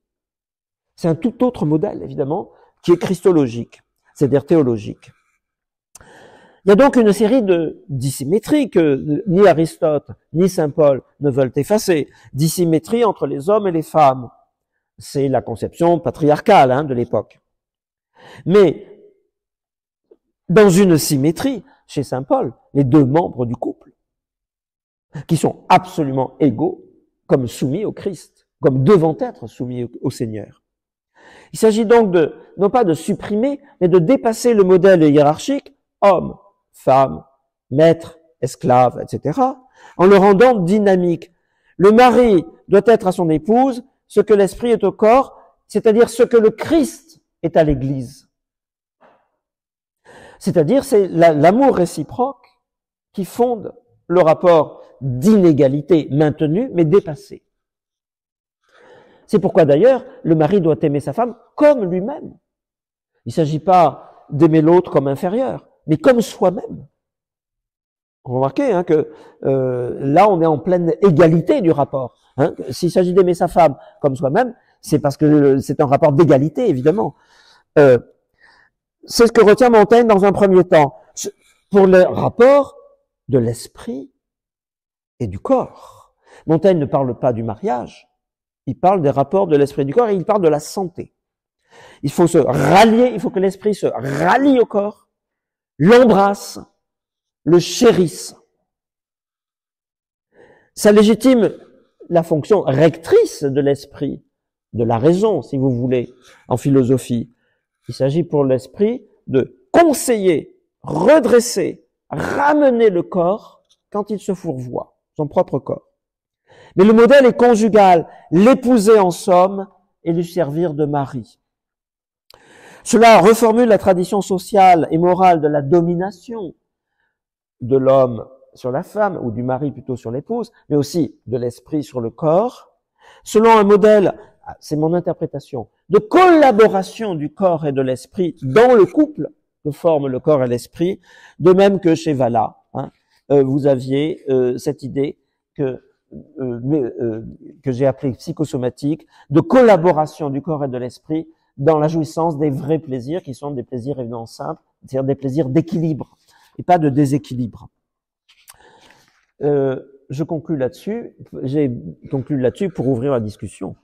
C'est un tout autre modèle, évidemment, qui est christologique, c'est-à-dire théologique. Il y a donc une série de dissymétries que ni Aristote ni Saint Paul ne veulent effacer. Dissymétrie entre les hommes et les femmes. C'est la conception patriarcale de l'époque. Mais dans une symétrie, chez Saint Paul, les deux membres du couple, qui sont absolument égaux, comme soumis au Christ, comme devant être soumis au Seigneur. Il s'agit donc non pas de supprimer, mais de dépasser le modèle hiérarchique, homme, femme, maître, esclave, etc., en le rendant dynamique. Le mari doit être à son épouse ce que l'esprit est au corps, c'est-à-dire ce que le Christ est à l'Église. C'est-à-dire, c'est l'amour réciproque qui fonde le rapport d'inégalité maintenu, mais dépassé. C'est pourquoi d'ailleurs, le mari doit aimer sa femme comme lui-même. Il ne s'agit pas d'aimer l'autre comme inférieur, mais comme soi-même. Remarquez que là, on est en pleine égalité du rapport. S'il s'agit d'aimer sa femme comme soi-même, c'est parce que c'est un rapport d'égalité, évidemment. C'est ce que retient Montaigne dans un premier temps, pour le rapport de l'esprit et du corps. Montaigne ne parle pas du mariage, il parle des rapports de l'esprit et du corps, et il parle de la santé. Il faut se rallier, il faut que l'esprit se rallie au corps, l'embrasse, le chérisse. Ça légitime la fonction rectrice de l'esprit, de la raison, si vous voulez, en philosophie. Il s'agit pour l'esprit de conseiller, redresser, ramener le corps quand il se fourvoie, son propre corps. Mais le modèle est conjugal, l'épouser en somme et lui servir de mari. Cela reformule la tradition sociale et morale de la domination de l'homme sur la femme, ou du mari plutôt sur l'épouse, mais aussi de l'esprit sur le corps, selon un modèle, c'est mon interprétation, de collaboration du corps et de l'esprit dans le couple que forment le corps et l'esprit, de même que chez Valla, vous aviez cette idée que j'ai appelée psychosomatique, de collaboration du corps et de l'esprit dans la jouissance des vrais plaisirs, qui sont des plaisirs évidemment simples, c'est-à-dire des plaisirs d'équilibre, et pas de déséquilibre. je conclue là-dessus. J'ai conclu là-dessus pour ouvrir la discussion.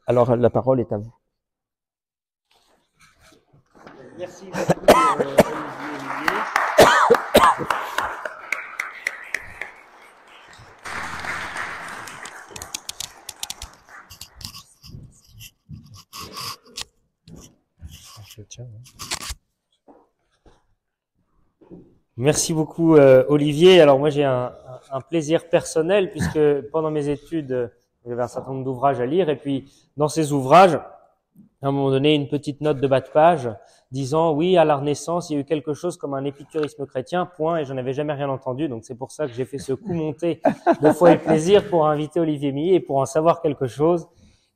Alors, la parole est à vous. Merci beaucoup, Olivier. Merci beaucoup, Olivier. Alors moi, j'ai un plaisir personnel puisque pendant mes études, j'avais un certain nombre d'ouvrages à lire et puis dans ces ouvrages, à un moment donné, une petite note de bas de page disant oui, à la Renaissance, il y a eu quelque chose comme un épicurisme chrétien, point, et j'en avais jamais rien entendu. Donc c'est pour ça que j'ai fait ce coup monté de Foi et Plaisir pour inviter Olivier Millet et pour en savoir quelque chose.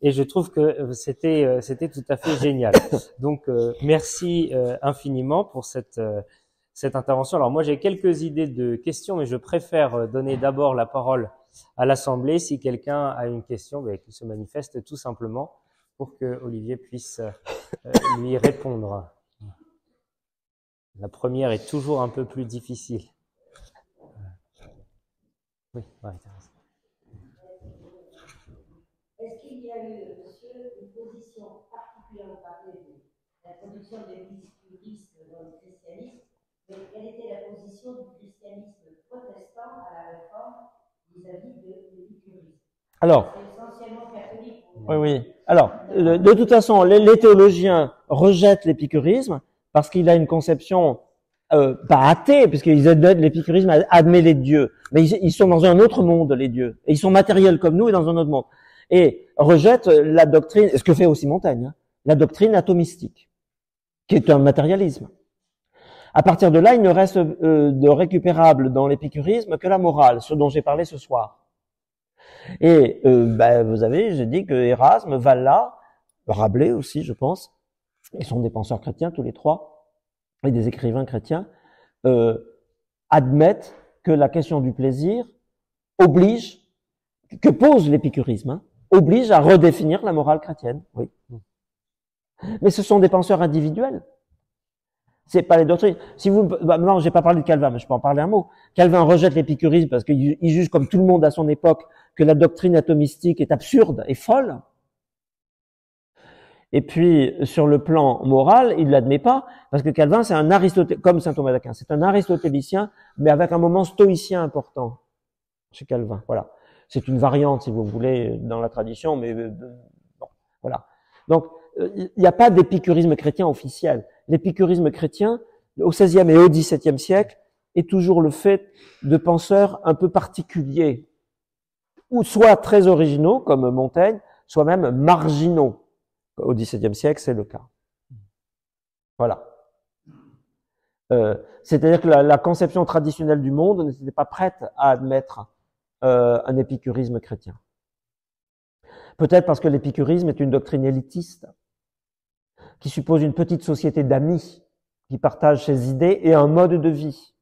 Et je trouve que c'était tout à fait génial. Donc merci infiniment pour cette intervention. Alors moi j'ai quelques idées de questions, mais je préfère donner d'abord la parole à l'Assemblée. Si quelqu'un a une question, qu'il se manifeste tout simplement pour que Olivier puisse lui répondre. La première est toujours un peu plus difficile. Oui, Marie-Thérèse. Est-ce qu'il y a eu, monsieur, une position particulièrement parlée de l'introduction de l'épicurisme dans le christianisme, mais quelle était la position du christianisme protestant à la Réforme vis-à-vis de l'épicurisme? Alors, c'est essentiellement catholique. oui. Alors, de toute façon, les théologiens rejettent l'épicurisme parce qu'il a une conception pas athée, puisqu'ils admettent l'épicurisme admet les dieux, mais ils sont dans un autre monde, les dieux, et ils sont matériels comme nous et dans un autre monde, et rejettent la doctrine, ce que fait aussi Montaigne, hein, la doctrine atomistique, qui est un matérialisme. À partir de là, il ne reste de récupérable dans l'épicurisme que la morale, ce dont j'ai parlé ce soir. Et vous avez, j'ai dit que Érasme, Valla, Rabelais aussi, je pense, ils sont des penseurs chrétiens tous les trois, et des écrivains chrétiens, admettent que la question du plaisir oblige, que pose l'épicurisme, hein, oblige à redéfinir la morale chrétienne. Oui. Mais ce sont des penseurs individuels. C'est pas les doctrines. Si vous, non, j'ai pas parlé de Calvin, mais je peux en parler un mot. Calvin rejette l'épicurisme parce qu'il juge, comme tout le monde à son époque, que la doctrine atomistique est absurde et folle. Et puis, sur le plan moral, il l'admet pas, parce que Calvin, c'est un Aristotélicien, comme saint Thomas d'Aquin, c'est un aristotélicien, mais avec un moment stoïcien important chez Calvin. Voilà. C'est une variante, si vous voulez, dans la tradition, mais bon, voilà. Donc, il n'y a pas d'épicurisme chrétien officiel. L'épicurisme chrétien, au XVIe et au XVIIe siècle, est toujours le fait de penseurs un peu particuliers, ou soit très originaux, comme Montaigne, soit même marginaux. Au XVIIe siècle, c'est le cas. Voilà. C'est-à-dire que la conception traditionnelle du monde n'était pas prête à admettre un épicurisme chrétien. Peut-être parce que l'épicurisme est une doctrine élitiste, qui suppose une petite société d'amis qui partagent ses idées et un mode de vie.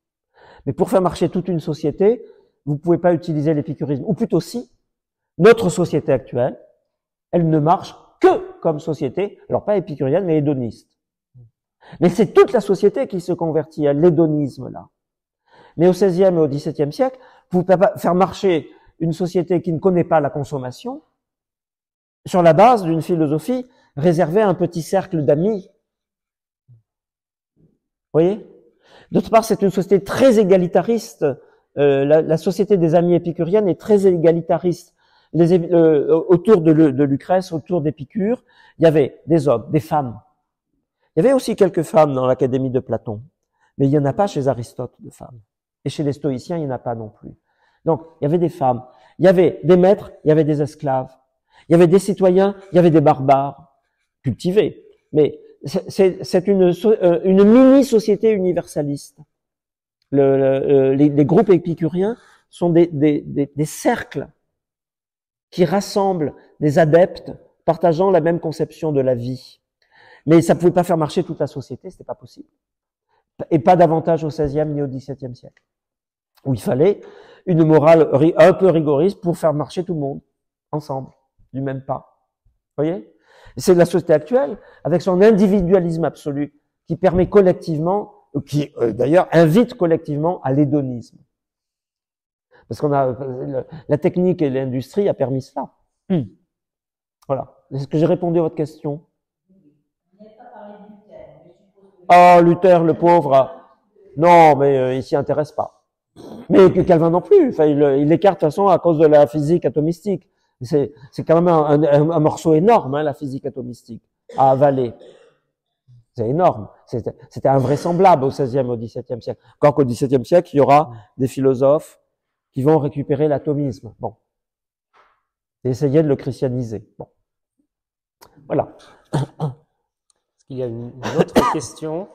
Mais pour faire marcher toute une société, vous ne pouvez pas utiliser l'épicurisme. Ou plutôt si, notre société actuelle, elle ne marche que comme société, alors pas épicurienne, mais hédoniste. Mais c'est toute la société qui se convertit à l'hédonisme, là. Mais au XVIe et au XVIIe siècle, vous ne pouvez pas faire marcher une société qui ne connaît pas la consommation sur la base d'une philosophie réservée à un petit cercle d'amis. Vous voyez? D'autre part, c'est une société très égalitariste. La société des amis épicuriennes est très égalitariste. Autour de Lucrèce, autour d'Épicure, il y avait des hommes, des femmes. Il y avait aussi quelques femmes dans l'Académie de Platon, mais il n'y en a pas chez Aristote de femmes. Et chez les stoïciens, il n'y en a pas non plus. Donc, il y avait des femmes, il y avait des maîtres, il y avait des esclaves, il y avait des citoyens, il y avait des barbares, cultivés. Mais c'est une mini-société universaliste. Les groupes épicuriens sont des cercles qui rassemblent des adeptes partageant la même conception de la vie. Mais ça ne pouvait pas faire marcher toute la société, c'était pas possible. Et pas davantage au XVIe ni au XVIIe siècle, où il fallait une morale un peu rigoriste pour faire marcher tout le monde, ensemble, du même pas. Vous voyez? C'est la société actuelle, avec son individualisme absolu, qui permet collectivement, qui d'ailleurs invite collectivement à l'hédonisme. Parce qu'on a la technique et l'industrie a permis cela. Voilà. Est-ce que j'ai répondu à votre question? Vous n'avez pas parlé de Luther, mais je suppose que Oh, Luther, le pauvre. Non, mais il s'y intéresse pas. Mais que Calvin non plus. Enfin, il écarte de toute façon à cause de la physique atomistique. C'est quand même un morceau énorme, hein, la physique atomistique, à avaler. C'est énorme. C'était invraisemblable au XVIe, au XVIIe siècle. Encore qu'au XVIIe siècle, il y aura des philosophes qui vont récupérer l'atomisme. Bon. Et essayer de le christianiser. Bon. Voilà. Est-ce qu'il y a une autre question?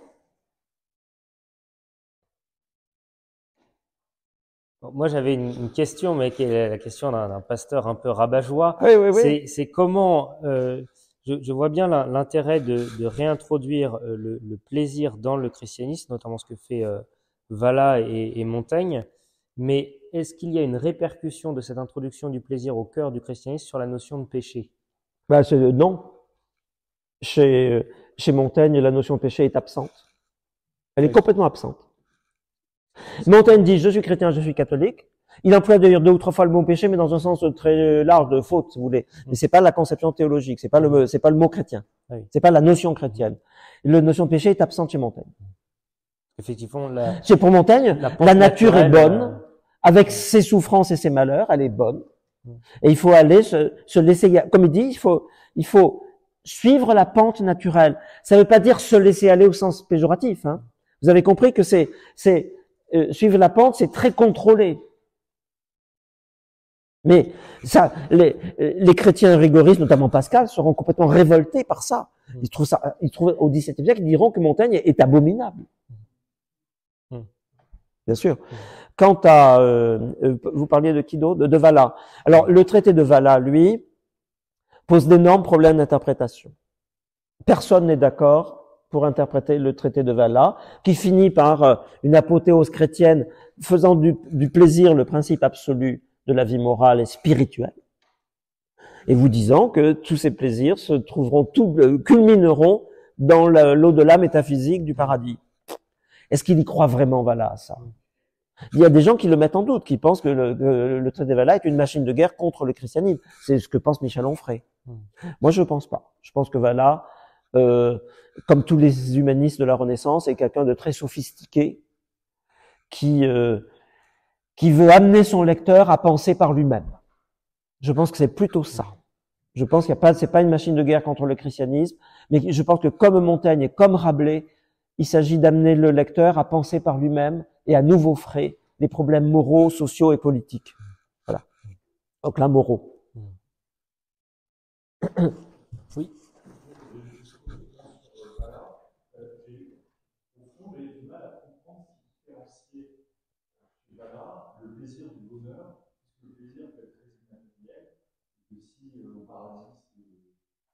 Bon, moi, j'avais une question, mais qui est la question d'un pasteur un peu rabat-joie. Oui, oui, oui. C'est comment, je vois bien l'intérêt de réintroduire le plaisir dans le christianisme, notamment ce que fait Valla et Montaigne, mais est-ce qu'il y a une répercussion de cette introduction du plaisir au cœur du christianisme sur la notion de péché? Ben, non. Chez Montaigne, la notion de péché est absente. Elle est Oui. complètement absente. Montaigne dit, je suis chrétien, je suis catholique. Il emploie d'ailleurs 2 ou 3 fois le mot péché, mais dans un sens très large de faute, si vous voulez. Mais c'est pas la conception théologique, c'est pas le mot chrétien. Oui. C'est pas la notion chrétienne. La notion de péché est absente chez Montaigne. Effectivement, C'est pour Montaigne, la nature est bonne, avec ses souffrances et ses malheurs, elle est bonne. Et il faut aller se laisser, comme il dit, il faut suivre la pente naturelle. Ça ne veut pas dire se laisser aller au sens péjoratif, hein. Vous avez compris que suivre la pente, c'est très contrôlé. Mais ça, les chrétiens rigoristes, notamment Pascal, seront complètement révoltés par ça. Ils trouvent au XVIIe siècle, ils diront que Montaigne est abominable. Bien sûr. Quant à, vous parliez de qui d'autre? De Valla. Alors, le traité de Valla, lui, pose d'énormes problèmes d'interprétation. Personne n'est d'accord pour interpréter le traité de Valla, qui finit par une apothéose chrétienne faisant du plaisir le principe absolu de la vie morale et spirituelle, et vous disant que tous ces plaisirs se trouveront, culmineront dans l'au-delà métaphysique du paradis. Est-ce qu'il y croit vraiment, Valla, à ça? Il y a des gens qui le mettent en doute, qui pensent que le traité de Valla est une machine de guerre contre le christianisme. C'est ce que pense Michel Onfray. Moi, je pense pas. Je pense que Valla, comme tous les humanistes de la Renaissance, est quelqu'un de très sophistiqué, qui veut amener son lecteur à penser par lui-même. Je pense que c'est plutôt ça. Je pense c'est pas une machine de guerre contre le christianisme, mais je pense que comme Montaigne et comme Rabelais, il s'agit d'amener le lecteur à penser par lui-même et à nouveau frais les problèmes moraux, sociaux et politiques. Voilà. Donc là, moraux. Oui. Le plaisir du bonheur, le plaisir peut être très immatériel, et que si au paradis,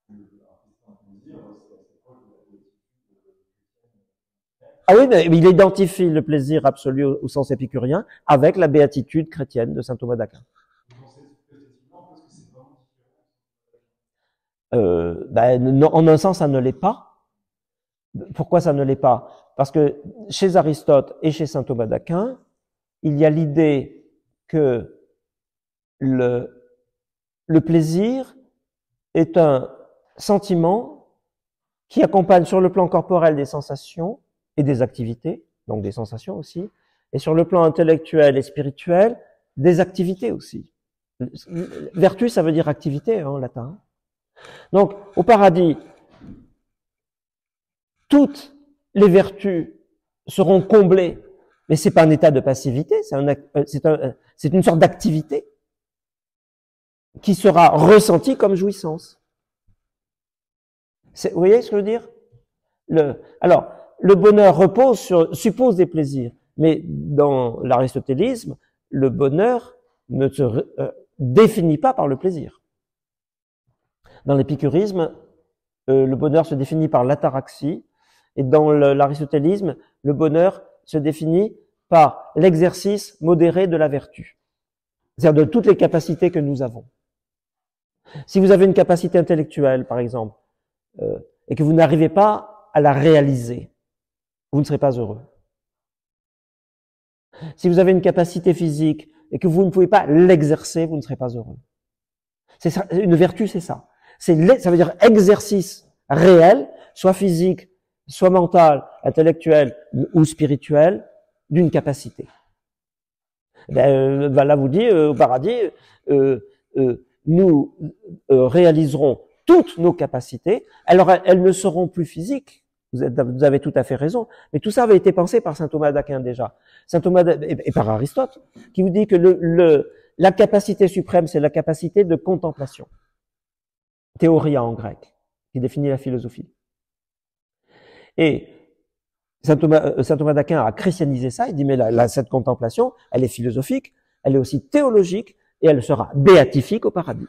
c'est un plaisir, c'est proche de la béatitude chrétienne. Ah oui, mais il identifie le plaisir absolu au sens épicurien avec la béatitude chrétienne de saint Thomas d'Aquin. Non, en un sens, ça ne l'est pas. Pourquoi ça ne l'est pas? Parce que chez Aristote et chez saint Thomas d'Aquin, il y a l'idée que le plaisir est un sentiment qui accompagne sur le plan corporel des sensations et des activités, donc des sensations aussi, et sur le plan intellectuel et spirituel, des activités aussi. Vertu, ça veut dire activité en latin. Donc, au paradis, toutes les vertus seront comblées, mais c'est pas un état de passivité, c'est une sorte d'activité qui sera ressentie comme jouissance. Vous voyez ce que je veux dire? Alors, le bonheur suppose des plaisirs, mais dans l'aristotélisme, le bonheur ne se définit pas par le plaisir. Dans l'épicurisme, le bonheur se définit par l'ataraxie, et dans l'aristotélisme, le bonheur se définit par l'exercice modéré de la vertu, c'est-à-dire de toutes les capacités que nous avons. Si vous avez une capacité intellectuelle, par exemple, et que vous n'arrivez pas à la réaliser, vous ne serez pas heureux. Si vous avez une capacité physique et que vous ne pouvez pas l'exercer, vous ne serez pas heureux. C'est ça, une vertu, c'est ça. Ça veut dire exercice réel, soit physique, soit mental, intellectuel ou spirituel, d'une capacité. Là vous dit au paradis, nous réaliserons toutes nos capacités. Alors elles ne seront plus physiques. Vous avez tout à fait raison. Mais tout ça avait été pensé par saint Thomas d'Aquin déjà. Saint Thomas et par Aristote, qui vous dit que la capacité suprême, c'est la capacité de contemplation. Théoria en grec, qui définit la philosophie. Et saint Thomas d'Aquin a christianisé ça. Il dit mais cette contemplation, elle est philosophique, elle est aussi théologique et elle sera béatifique au paradis.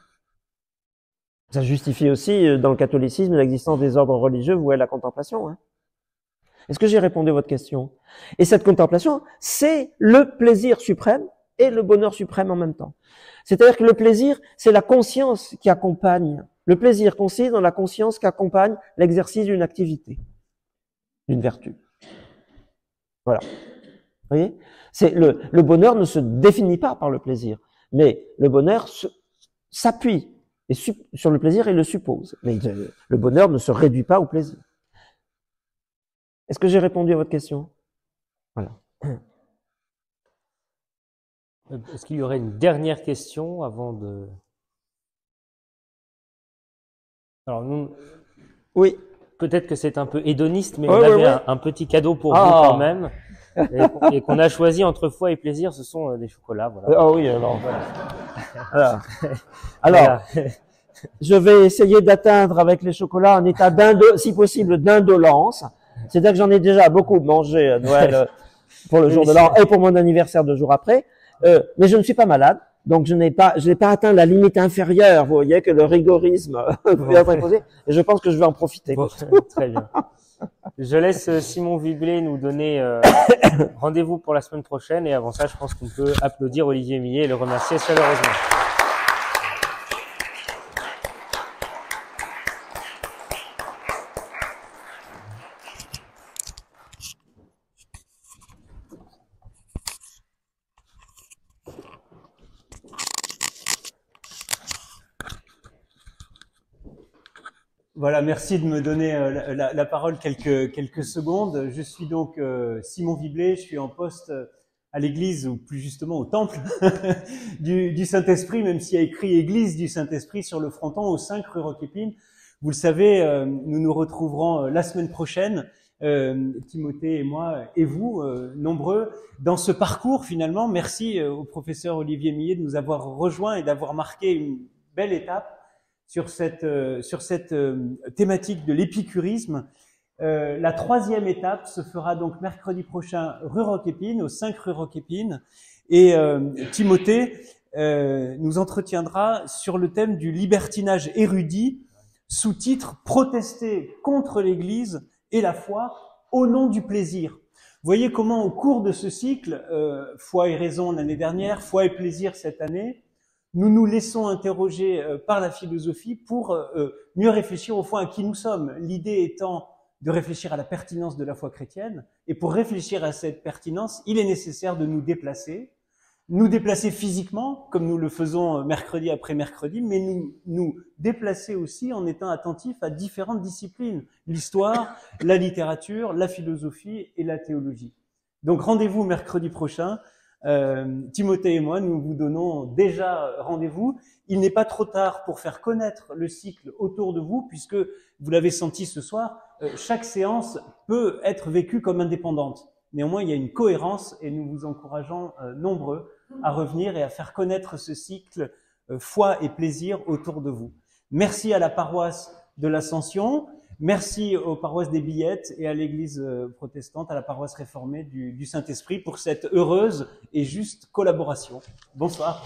Ça justifie aussi, dans le catholicisme, l'existence des ordres religieux voués à la contemplation. Hein. Est-ce que j'ai répondu à votre question? Et cette contemplation, c'est le plaisir suprême et le bonheur suprême en même temps. C'est-à-dire que le plaisir, c'est la conscience qui accompagne. Le plaisir consiste dans la conscience qui accompagne l'exercice d'une activité, d'une vertu. Voilà. Vous voyez? Le bonheur ne se définit pas par le plaisir, mais le bonheur s'appuie sur le plaisir et le suppose. Mais le bonheur ne se réduit pas au plaisir. Est-ce que j'ai répondu à votre question? Voilà. Est-ce qu'il y aurait une dernière question avant de... Alors nous, oui. Peut-être que c'est un peu hédoniste, mais on avait un petit cadeau pour vous quand même, et qu'on a choisi entre foi et plaisir. Ce sont des chocolats, voilà. Ah oui, alors. Alors, je vais essayer d'atteindre avec les chocolats un état si possible d'indolence. C'est-à-dire que j'en ai déjà beaucoup mangé à Noël pour le jour de l'an et pour mon anniversaire 2 jours après. Mais je ne suis pas malade. Donc je n'ai pas atteint la limite inférieure, vous voyez, que le rigorisme vient d'imposer, et je pense que je vais en profiter. Bon, très bien. Je laisse Simon Viblet nous donner rendez-vous pour la semaine prochaine, et avant ça, je pense qu'on peut applaudir Olivier Millet et le remercier chaleureusement. Voilà, merci de me donner la parole quelques secondes. Je suis donc Simon Viblet, je suis en poste à l'église, ou plus justement au temple du Saint-Esprit, même s'il y a écrit Église du Saint-Esprit sur le fronton, au 5 rue Roquépine. Vous le savez, nous nous retrouverons la semaine prochaine, Timothée et moi, et vous, nombreux, dans ce parcours finalement. Merci au professeur Olivier Millet de nous avoir rejoints et d'avoir marqué une belle étape sur cette thématique de l'épicurisme. La 3e étape se fera donc mercredi prochain rue Roquépine, au 5 rue Roquépine, et Timothée nous entretiendra sur le thème du libertinage érudit, sous-titre « Protester contre l'Église et la foi au nom du plaisir ». Vous voyez comment au cours de ce cycle, foi et raison l'année dernière, foi et plaisir cette année, nous nous laissons interroger par la philosophie pour mieux réfléchir au fond à qui nous sommes. L'idée étant de réfléchir à la pertinence de la foi chrétienne. Et pour réfléchir à cette pertinence, il est nécessaire de nous déplacer physiquement, comme nous le faisons mercredi après mercredi, mais nous déplacer aussi en étant attentifs à différentes disciplines. L'histoire, la littérature, la philosophie et la théologie. Donc rendez-vous mercredi prochain. Timothée et moi, nous vous donnons déjà rendez-vous. Il n'est pas trop tard pour faire connaître le cycle autour de vous, puisque vous l'avez senti ce soir, chaque séance peut être vécue comme indépendante. Néanmoins, il y a une cohérence et nous vous encourageons nombreux à revenir et à faire connaître ce cycle foi et plaisir autour de vous. Merci à la paroisse de l'Ascension. Merci aux paroisses des Billettes et à l'Église protestante, à la paroisse réformée du Saint-Esprit pour cette heureuse et juste collaboration. Bonsoir.